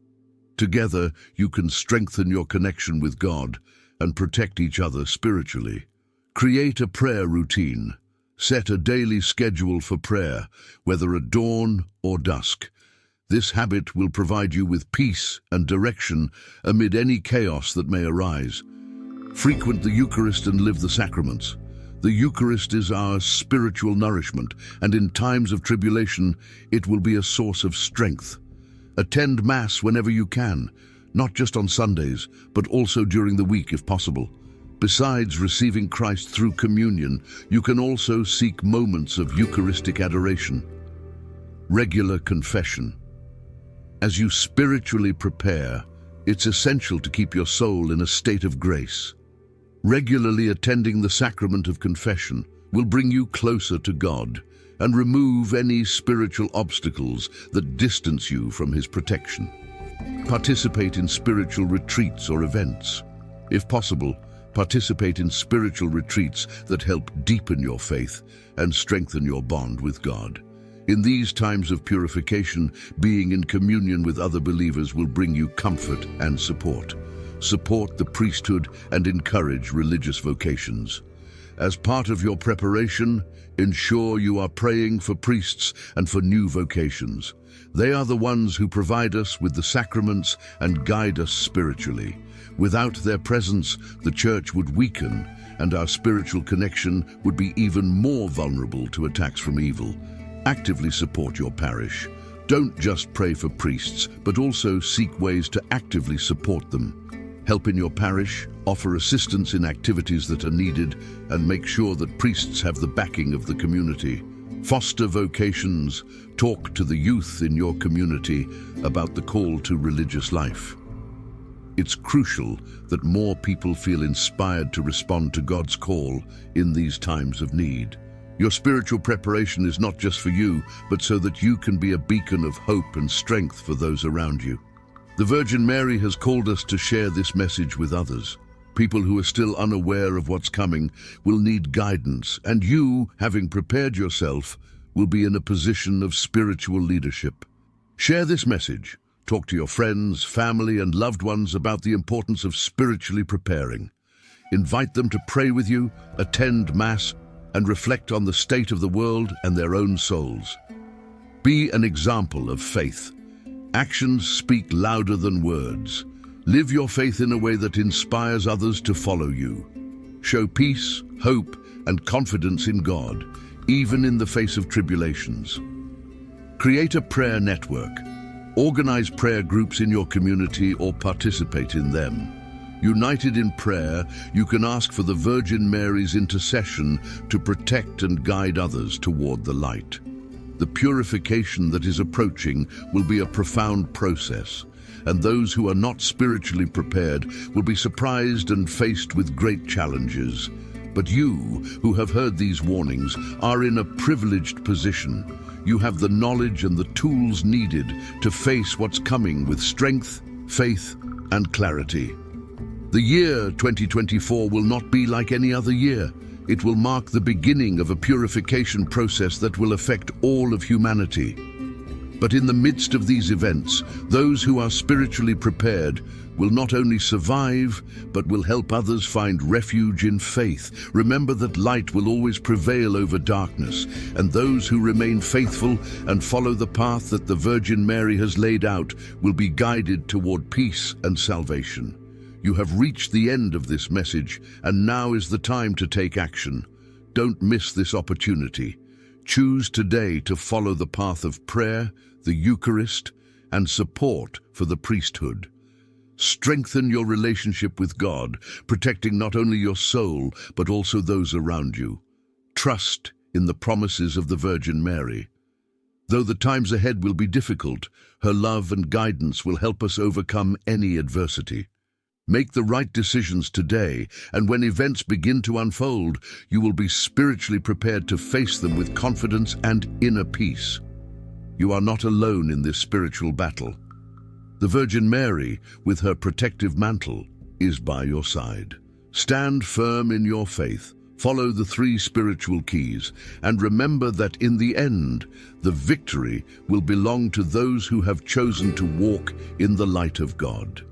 Together, you can strengthen your connection with God and protect each other spiritually. Create a prayer routine. Set a daily schedule for prayer, whether at dawn or dusk. This habit will provide you with peace and direction amid any chaos that may arise. Frequent the Eucharist and live the sacraments. The Eucharist is our spiritual nourishment, and in times of tribulation, it will be a source of strength. Attend Mass whenever you can, not just on Sundays, but also during the week if possible. Besides receiving Christ through communion, you can also seek moments of Eucharistic adoration. Regular confession. As you spiritually prepare, it's essential to keep your soul in a state of grace. Regularly attending the sacrament of confession will bring you closer to God and remove any spiritual obstacles that distance you from His protection. Participate in spiritual retreats or events. If possible, participate in spiritual retreats that help deepen your faith and strengthen your bond with God. In these times of purification, being in communion with other believers will bring you comfort and support. Support the priesthood and encourage religious vocations. As part of your preparation, ensure you are praying for priests and for new vocations. They are the ones who provide us with the sacraments and guide us spiritually. Without their presence, the Church would weaken, and our spiritual connection would be even more vulnerable to attacks from evil. Actively support your parish. Don't just pray for priests, but also seek ways to actively support them. Help in your parish, offer assistance in activities that are needed, and make sure that priests have the backing of the community. Foster vocations. Talk to the youth in your community about the call to religious life. It's crucial that more people feel inspired to respond to God's call in these times of need. Your spiritual preparation is not just for you, but so that you can be a beacon of hope and strength for those around you. The Virgin Mary has called us to share this message with others. People who are still unaware of what's coming will need guidance, and you, having prepared yourself, will be in a position of spiritual leadership. Share this message. Talk to your friends, family, and loved ones about the importance of spiritually preparing. Invite them to pray with you, attend Mass, and reflect on the state of the world and their own souls. Be an example of faith. Actions speak louder than words. Live your faith in a way that inspires others to follow you. Show peace, hope, and confidence in God, even in the face of tribulations. Create a prayer network. Organize prayer groups in your community or participate in them. United in prayer, you can ask for the Virgin Mary's intercession to protect and guide others toward the light. The purification that is approaching will be a profound process, and those who are not spiritually prepared will be surprised and faced with great challenges. But you, who have heard these warnings, are in a privileged position. You have the knowledge and the tools needed to face what's coming with strength, faith, and clarity. The year 2024 will not be like any other year. It will mark the beginning of a purification process that will affect all of humanity. But in the midst of these events, those who are spiritually prepared will not only survive, but will help others find refuge in faith. Remember that light will always prevail over darkness, and those who remain faithful and follow the path that the Virgin Mary has laid out will be guided toward peace and salvation. You have reached the end of this message, and now is the time to take action. Don't miss this opportunity. Choose today to follow the path of prayer, the Eucharist, and support for the priesthood. Strengthen your relationship with God, protecting not only your soul, but also those around you. Trust in the promises of the Virgin Mary. Though the times ahead will be difficult, her love and guidance will help us overcome any adversity. Make the right decisions today, and when events begin to unfold, you will be spiritually prepared to face them with confidence and inner peace. You are not alone in this spiritual battle. The Virgin Mary, with her protective mantle, is by your side. Stand firm in your faith, follow the 3 spiritual keys, and remember that in the end, the victory will belong to those who have chosen to walk in the light of God.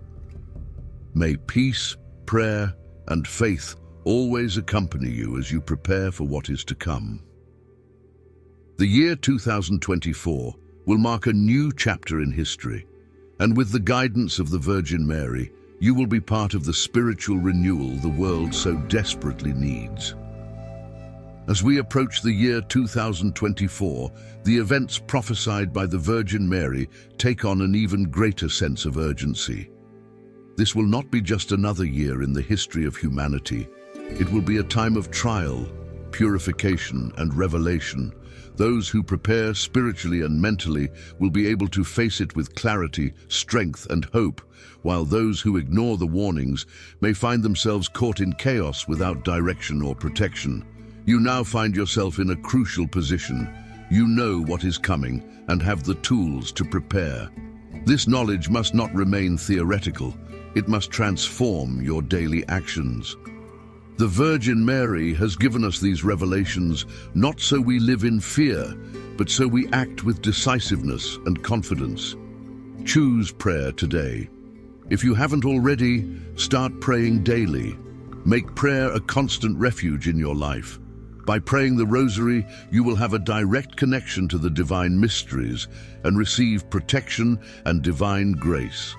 May peace, prayer, and faith always accompany you as you prepare for what is to come. The year 2024 will mark a new chapter in history, and with the guidance of the Virgin Mary, you will be part of the spiritual renewal the world so desperately needs. As we approach the year 2024, the events prophesied by the Virgin Mary take on an even greater sense of urgency. This will not be just another year in the history of humanity. It will be a time of trial, purification, and revelation. Those who prepare spiritually and mentally will be able to face it with clarity, strength, and hope, while those who ignore the warnings may find themselves caught in chaos without direction or protection. You now find yourself in a crucial position. You know what is coming and have the tools to prepare. This knowledge must not remain theoretical. It must transform your daily actions. The Virgin Mary has given us these revelations not so we live in fear, but so we act with decisiveness and confidence. Choose prayer today. If you haven't already, start praying daily. Make prayer a constant refuge in your life. By praying the Rosary, you will have a direct connection to the divine mysteries and receive protection and divine grace.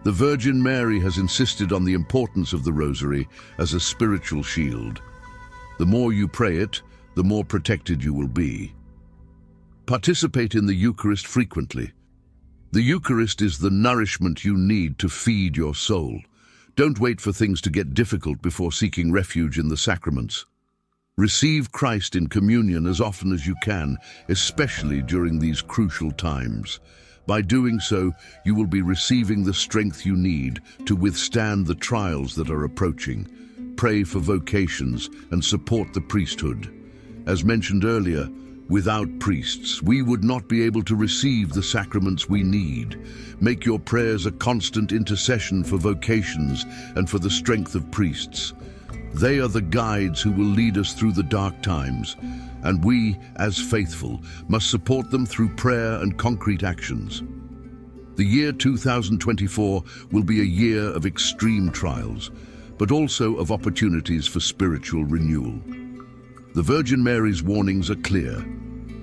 The Virgin Mary has insisted on the importance of the Rosary as a spiritual shield. The more you pray it, the more protected you will be. Participate in the Eucharist frequently. The Eucharist is the nourishment you need to feed your soul. Don't wait for things to get difficult before seeking refuge in the sacraments. Receive Christ in communion as often as you can, especially during these crucial times. By doing so, you will be receiving the strength you need to withstand the trials that are approaching. Pray for vocations and support the priesthood. As mentioned earlier, without priests, we would not be able to receive the sacraments we need. Make your prayers a constant intercession for vocations and for the strength of priests. They are the guides who will lead us through the dark times. and we, as faithful, must support them through prayer and concrete actions. The year 2024 will be a year of extreme trials, but also of opportunities for spiritual renewal. The Virgin Mary's warnings are clear.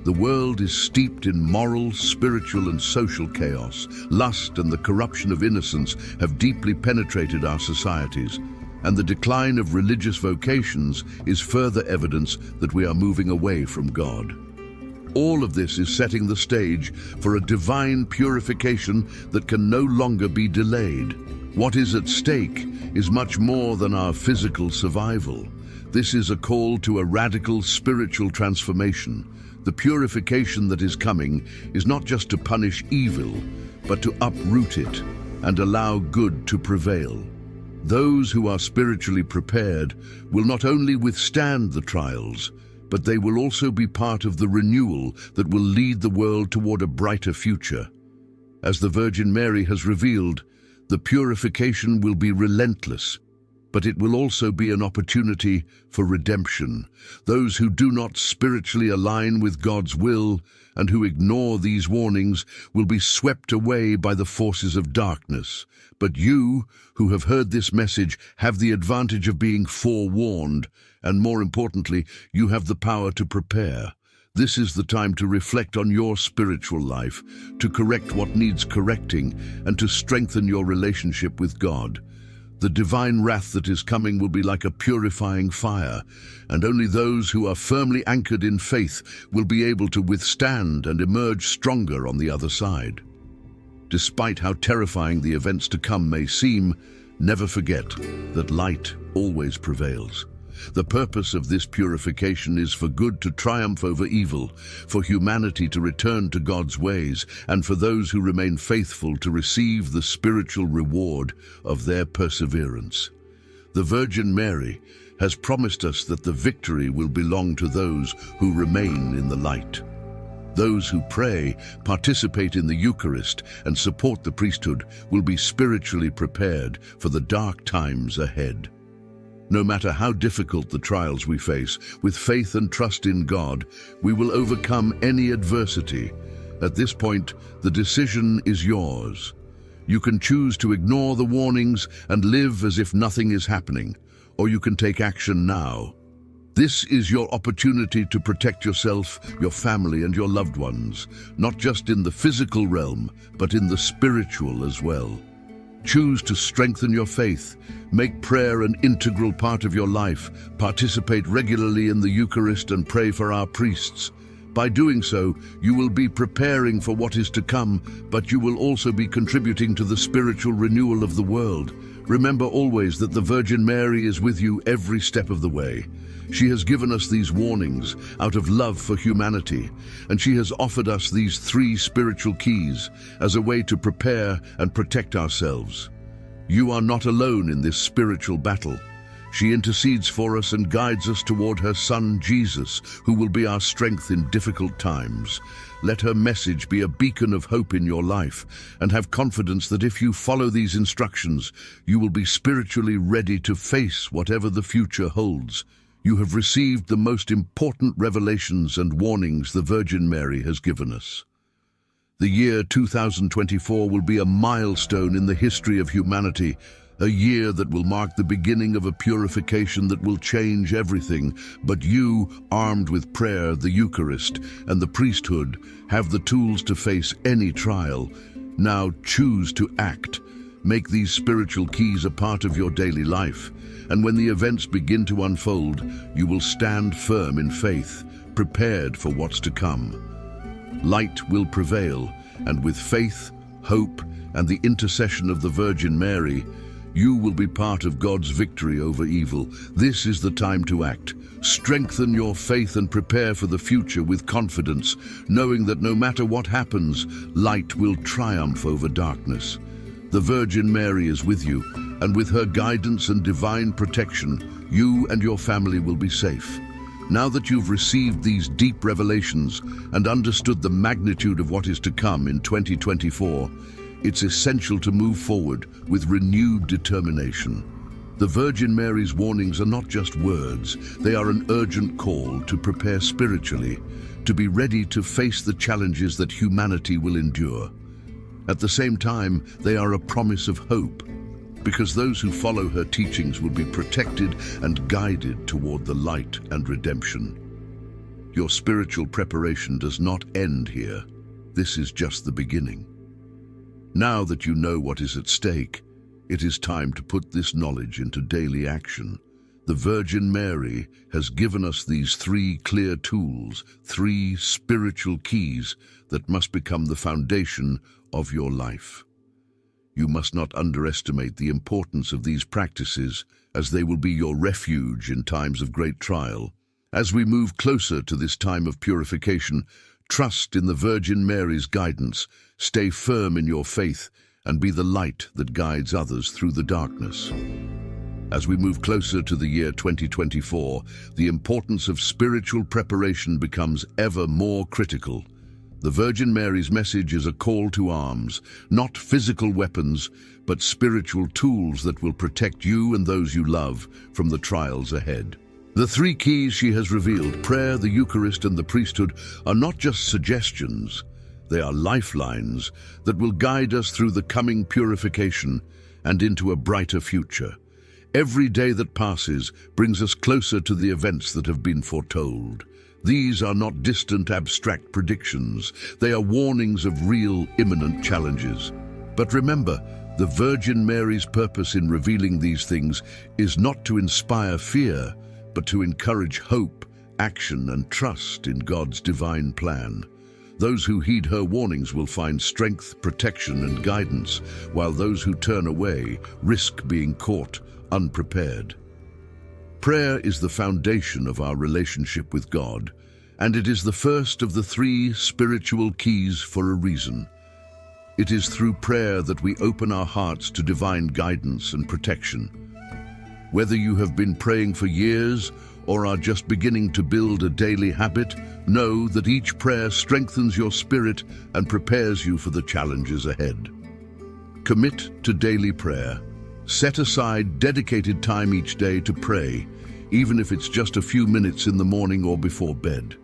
The world is steeped in moral, spiritual, and social chaos. Lust and the corruption of innocence have deeply penetrated our societies, and the decline of religious vocations is further evidence that we are moving away from God. All of this is setting the stage for a divine purification that can no longer be delayed. What is at stake is much more than our physical survival. This is a call to a radical spiritual transformation. The purification that is coming is not just to punish evil, but to uproot it and allow good to prevail. Those who are spiritually prepared will not only withstand the trials, but they will also be part of the renewal that will lead the world toward a brighter future. As the Virgin Mary has revealed, the purification will be relentless, but it will also be an opportunity for redemption. Those who do not spiritually align with God's will and who ignore these warnings will be swept away by the forces of darkness. But you, who have heard this message, have the advantage of being forewarned, and more importantly, you have the power to prepare. This is the time to reflect on your spiritual life, to correct what needs correcting, and to strengthen your relationship with God. The divine wrath that is coming will be like a purifying fire, and only those who are firmly anchored in faith will be able to withstand and emerge stronger on the other side. Despite how terrifying the events to come may seem, never forget that light always prevails. The purpose of this purification is for good to triumph over evil, for humanity to return to God's ways, and for those who remain faithful to receive the spiritual reward of their perseverance. The Virgin Mary has promised us that the victory will belong to those who remain in the light. Those who pray, participate in the Eucharist, and support the priesthood will be spiritually prepared for the dark times ahead. No matter how difficult the trials we face, with faith and trust in God, we will overcome any adversity. At this point, the decision is yours. You can choose to ignore the warnings and live as if nothing is happening, or you can take action now. This is your opportunity to protect yourself, your family, and your loved ones, not just in the physical realm, but in the spiritual as well. Choose to strengthen your faith, make prayer an integral part of your life, participate regularly in the Eucharist, and pray for our priests. By doing so, you will be preparing for what is to come, but you will also be contributing to the spiritual renewal of the world. Remember always that the Virgin Mary is with you every step of the way. She has given us these warnings out of love for humanity, and she has offered us these 3 spiritual keys as a way to prepare and protect ourselves. You are not alone in this spiritual battle. She intercedes for us and guides us toward her Son, Jesus, who will be our strength in difficult times. Let her message be a beacon of hope in your life, and have confidence that if you follow these instructions, you will be spiritually ready to face whatever the future holds. You have received the most important revelations and warnings the Virgin Mary has given us. The year 2024 will be a milestone in the history of humanity, a year that will mark the beginning of a purification that will change everything. But you, armed with prayer, the Eucharist, and the priesthood, have the tools to face any trial. Now choose to act. Make these spiritual keys a part of your daily life, and when the events begin to unfold, you will stand firm in faith, prepared for what's to come. Light will prevail, and with faith, hope, and the intercession of the Virgin Mary, you will be part of God's victory over evil. This is the time to act. Strengthen your faith and prepare for the future with confidence, knowing that no matter what happens, light will triumph over darkness. The Virgin Mary is with you, and with her guidance and divine protection, you and your family will be safe. Now that you've received these deep revelations and understood the magnitude of what is to come in 2024, it's essential to move forward with renewed determination. The Virgin Mary's warnings are not just words, they are an urgent call to prepare spiritually, to be ready to face the challenges that humanity will endure. At the same time, they are a promise of hope, because those who follow her teachings will be protected and guided toward the light and redemption. Your spiritual preparation does not end here. This is just the beginning. Now that you know what is at stake, it is time to put this knowledge into daily action. The Virgin Mary has given us these three clear tools, three spiritual keys that must become the foundation of your life. You must not underestimate the importance of these practices, as they will be your refuge in times of great trial. As we move closer to this time of purification, trust in the Virgin Mary's guidance, stay firm in your faith, and be the light that guides others through the darkness. As we move closer to the year 2024, the importance of spiritual preparation becomes ever more critical. The Virgin Mary's message is a call to arms, not physical weapons, but spiritual tools that will protect you and those you love from the trials ahead. The three keys she has revealed, prayer, the Eucharist, and the priesthood, are not just suggestions. They are lifelines that will guide us through the coming purification and into a brighter future. Every day that passes brings us closer to the events that have been foretold. These are not distant, abstract predictions. They are warnings of real, imminent challenges. But remember, the Virgin Mary's purpose in revealing these things is not to inspire fear, but to encourage hope, action, and trust in God's divine plan. Those who heed her warnings will find strength, protection, and guidance, while those who turn away risk being caught unprepared. Prayer is the foundation of our relationship with God, and it is the first of the three spiritual keys for a reason. It is through prayer that we open our hearts to divine guidance and protection. Whether you have been praying for years or are just beginning to build a daily habit, know that each prayer strengthens your spirit and prepares you for the challenges ahead. Commit to daily prayer. Set aside dedicated time each day to pray, even if it's just a few minutes in the morning or before bed.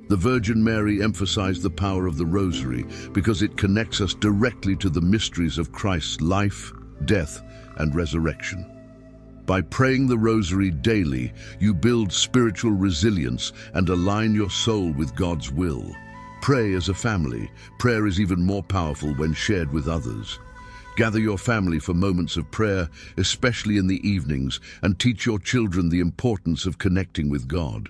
The Virgin Mary emphasized the power of the Rosary because it connects us directly to the mysteries of Christ's life, death, and resurrection. By praying the Rosary daily, you build spiritual resilience and align your soul with God's will. Pray as a family. Prayer is even more powerful when shared with others. Gather your family for moments of prayer, especially in the evenings, and teach your children the importance of connecting with God.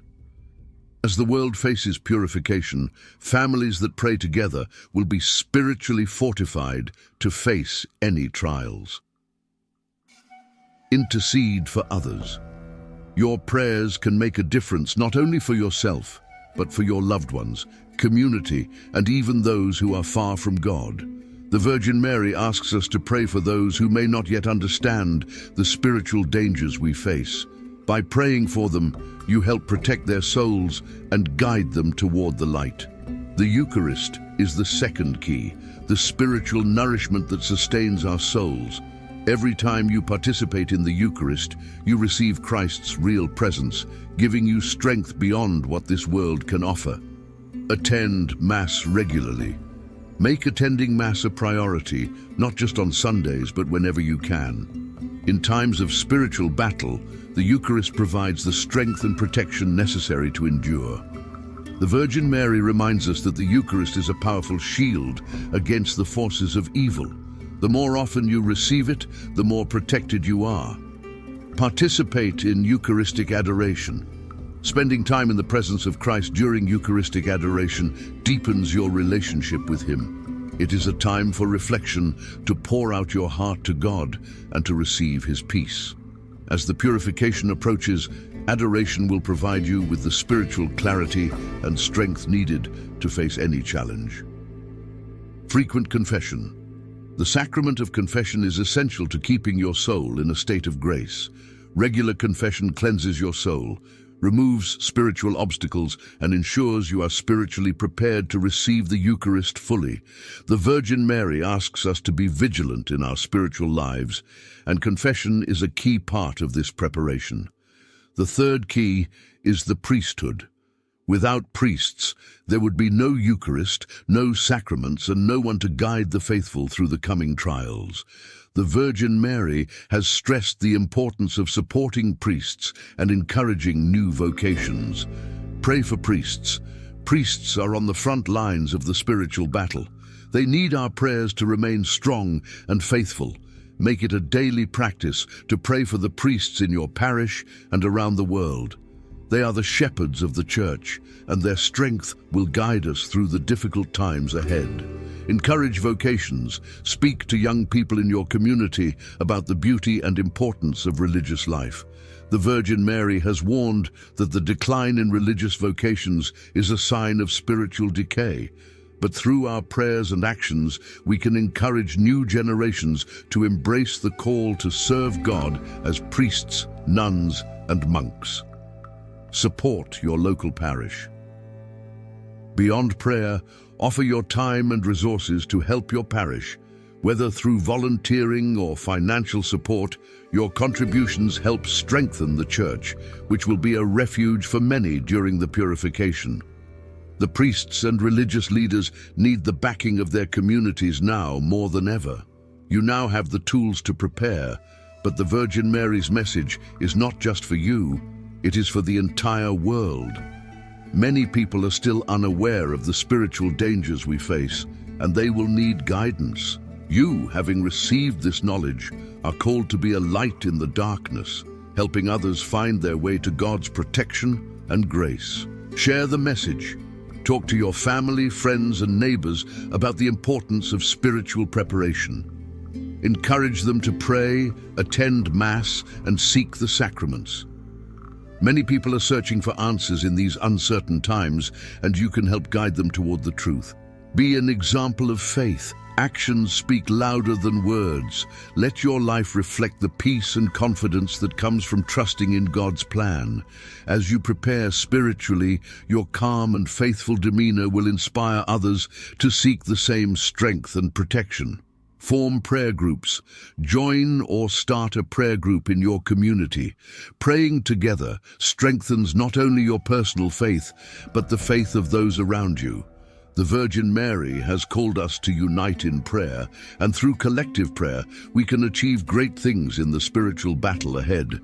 As the world faces purification, families that pray together will be spiritually fortified to face any trials. Intercede for others. Your prayers can make a difference not only for yourself, but for your loved ones, community, and even those who are far from God. The Virgin Mary asks us to pray for those who may not yet understand the spiritual dangers we face. By praying for them, you help protect their souls and guide them toward the light. The Eucharist is the second key, the spiritual nourishment that sustains our souls. Every time you participate in the Eucharist, you receive Christ's real presence, giving you strength beyond what this world can offer. Attend Mass regularly. Make attending Mass a priority, not just on Sundays, but whenever you can. In times of spiritual battle, the Eucharist provides the strength and protection necessary to endure. The Virgin Mary reminds us that the Eucharist is a powerful shield against the forces of evil. The more often you receive it, the more protected you are. Participate in Eucharistic adoration. Spending time in the presence of Christ during Eucharistic adoration deepens your relationship with Him. It is a time for reflection, to pour out your heart to God and to receive His peace. As the purification approaches, adoration will provide you with the spiritual clarity and strength needed to face any challenge. Frequent confession. The sacrament of confession is essential to keeping your soul in a state of grace. Regular confession cleanses your soul, removes spiritual obstacles, and ensures you are spiritually prepared to receive the Eucharist fully. The Virgin Mary asks us to be vigilant in our spiritual lives, and confession is a key part of this preparation. The third key is the priesthood. Without priests, there would be no Eucharist, no sacraments, and no one to guide the faithful through the coming trials. The Virgin Mary has stressed the importance of supporting priests and encouraging new vocations. Pray for priests. Priests are on the front lines of the spiritual battle. They need our prayers to remain strong and faithful. Make it a daily practice to pray for the priests in your parish and around the world. They are the shepherds of the Church, and their strength will guide us through the difficult times ahead. Encourage vocations. Speak to young people in your community about the beauty and importance of religious life. The Virgin Mary has warned that the decline in religious vocations is a sign of spiritual decay. But through our prayers and actions, we can encourage new generations to embrace the call to serve God as priests, nuns, and monks. Support your local parish. Beyond prayer, offer your time and resources to help your parish. Whether through volunteering or financial support, your contributions help strengthen the Church, which will be a refuge for many during the purification. The priests and religious leaders need the backing of their communities now more than ever. You now have the tools to prepare, but the Virgin Mary's message is not just for you, it is for the entire world. Many people are still unaware of the spiritual dangers we face, and they will need guidance. You, having received this knowledge, are called to be a light in the darkness, helping others find their way to God's protection and grace. Share the message. Talk to your family, friends, and neighbors about the importance of spiritual preparation. Encourage them to pray, attend Mass, and seek the sacraments. Many people are searching for answers in these uncertain times, and you can help guide them toward the truth. Be an example of faith. Actions speak louder than words. Let your life reflect the peace and confidence that comes from trusting in God's plan. As you prepare spiritually, your calm and faithful demeanor will inspire others to seek the same strength and protection. Form prayer groups. Join or start a prayer group in your community. Praying together strengthens not only your personal faith, but the faith of those around you. The Virgin Mary has called us to unite in prayer, and through collective prayer, we can achieve great things in the spiritual battle ahead.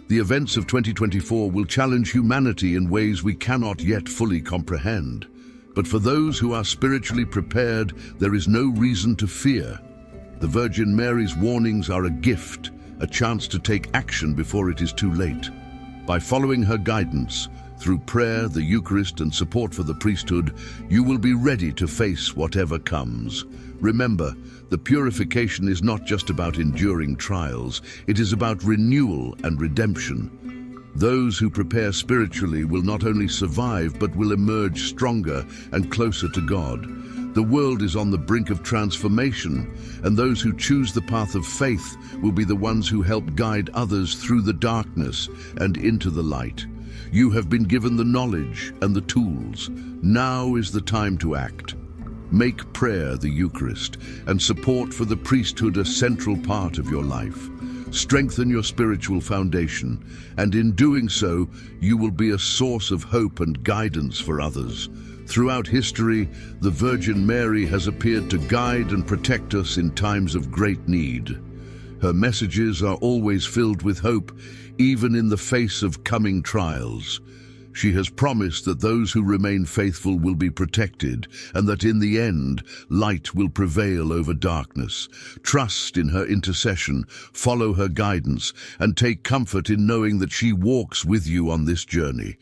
The events of 2024 will challenge humanity in ways we cannot yet fully comprehend. But for those who are spiritually prepared, there is no reason to fear. The Virgin Mary's warnings are a gift, a chance to take action before it is too late. By following her guidance, through prayer, the Eucharist, and support for the priesthood, you will be ready to face whatever comes. Remember, the purification is not just about enduring trials, it is about renewal and redemption. Those who prepare spiritually will not only survive, but will emerge stronger and closer to God. The world is on the brink of transformation, and those who choose the path of faith will be the ones who help guide others through the darkness and into the light. You have been given the knowledge and the tools. Now is the time to act. Make prayer the Eucharist and support for the priesthood a central part of your life. Strengthen your spiritual foundation, and in doing so, you will be a source of hope and guidance for others. Throughout history, the Virgin Mary has appeared to guide and protect us in times of great need. Her messages are always filled with hope, even in the face of coming trials. She has promised that those who remain faithful will be protected, and that in the end, light will prevail over darkness. Trust in her intercession, follow her guidance, and take comfort in knowing that she walks with you on this journey.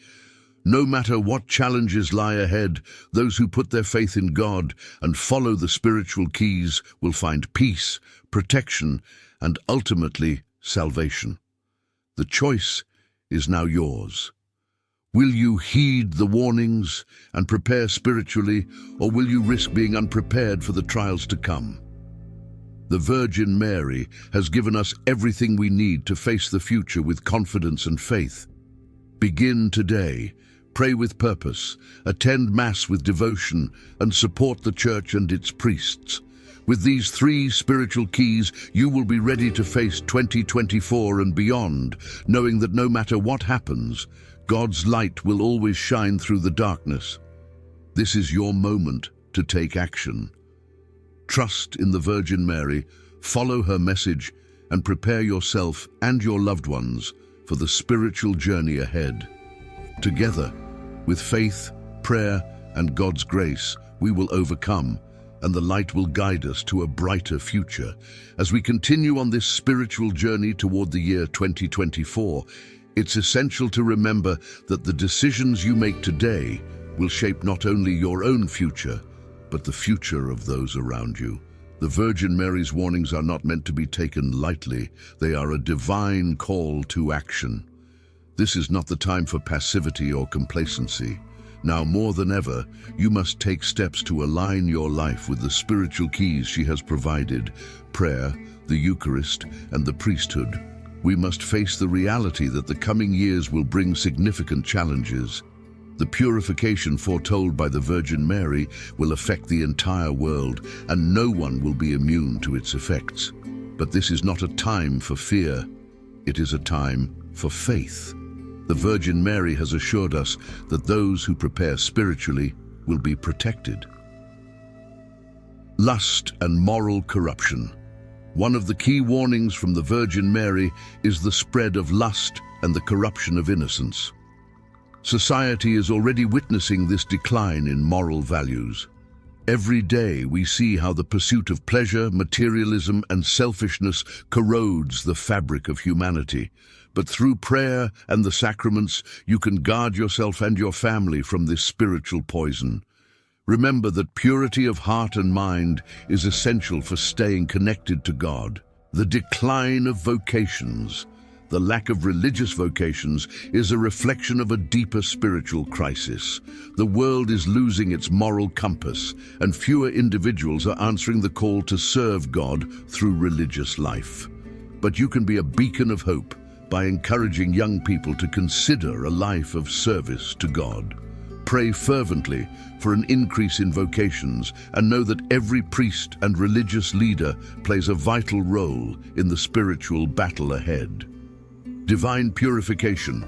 No matter what challenges lie ahead, those who put their faith in God and follow the spiritual keys will find peace, protection, and ultimately salvation. The choice is now yours. Will you heed the warnings and prepare spiritually, or will you risk being unprepared for the trials to come? The Virgin Mary has given us everything we need to face the future with confidence and faith. Begin today. Pray with purpose, attend Mass with devotion, and support the Church and its priests. With these 3 spiritual keys, you will be ready to face 2024 and beyond, knowing that no matter what happens, God's light will always shine through the darkness. This is your moment to take action. Trust in the Virgin Mary, follow her message, and prepare yourself and your loved ones for the spiritual journey ahead. Together, with faith, prayer, and God's grace, we will overcome, and the light will guide us to a brighter future. As we continue on this spiritual journey toward the year 2024, it's essential to remember that the decisions you make today will shape not only your own future, but the future of those around you. The Virgin Mary's warnings are not meant to be taken lightly. They are a divine call to action. This is not the time for passivity or complacency. Now more than ever, you must take steps to align your life with the spiritual keys she has provided: prayer, the Eucharist, and the priesthood. We must face the reality that the coming years will bring significant challenges. The purification foretold by the Virgin Mary will affect the entire world, and no one will be immune to its effects. But this is not a time for fear. It is a time for faith. The Virgin Mary has assured us that those who prepare spiritually will be protected. Lust and moral corruption. One of the key warnings from the Virgin Mary is the spread of lust and the corruption of innocence. Society is already witnessing this decline in moral values. Every day we see how the pursuit of pleasure, materialism, and selfishness corrodes the fabric of humanity. But through prayer and the sacraments, you can guard yourself and your family from this spiritual poison. Remember that purity of heart and mind is essential for staying connected to God. The decline of vocations, the lack of religious vocations, is a reflection of a deeper spiritual crisis. The world is losing its moral compass, and fewer individuals are answering the call to serve God through religious life. But you can be a beacon of hope by encouraging young people to consider a life of service to God. Pray fervently for an increase in vocations, and know that every priest and religious leader plays a vital role in the spiritual battle ahead. Divine purification.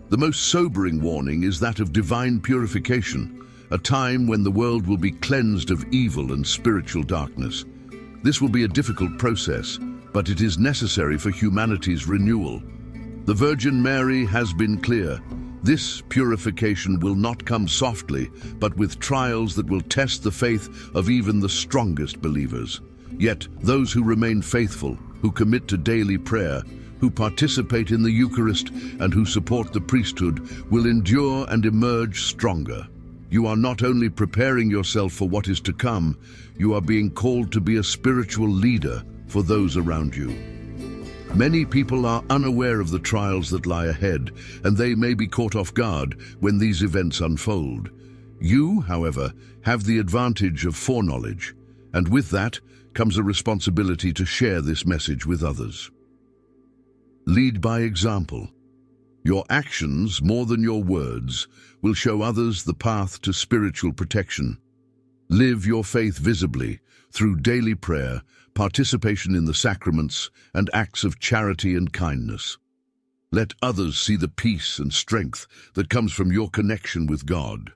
The most sobering warning is that of divine purification, a time when the world will be cleansed of evil and spiritual darkness. This will be a difficult process, but it is necessary for humanity's renewal. The Virgin Mary has been clear. This purification will not come softly, but with trials that will test the faith of even the strongest believers. Yet those who remain faithful, who commit to daily prayer, who participate in the Eucharist, and who support the priesthood will endure and emerge stronger. You are not only preparing yourself for what is to come, you are being called to be a spiritual leader for those around you. Many people are unaware of the trials that lie ahead, and they may be caught off guard when these events unfold. You, however, have the advantage of foreknowledge, and with that comes a responsibility to share this message with others. Lead by example. Your actions, more than your words, will show others the path to spiritual protection. Live your faith visibly through daily prayer, participation in the sacraments, and acts of charity and kindness. Let others see the peace and strength that comes from your connection with God.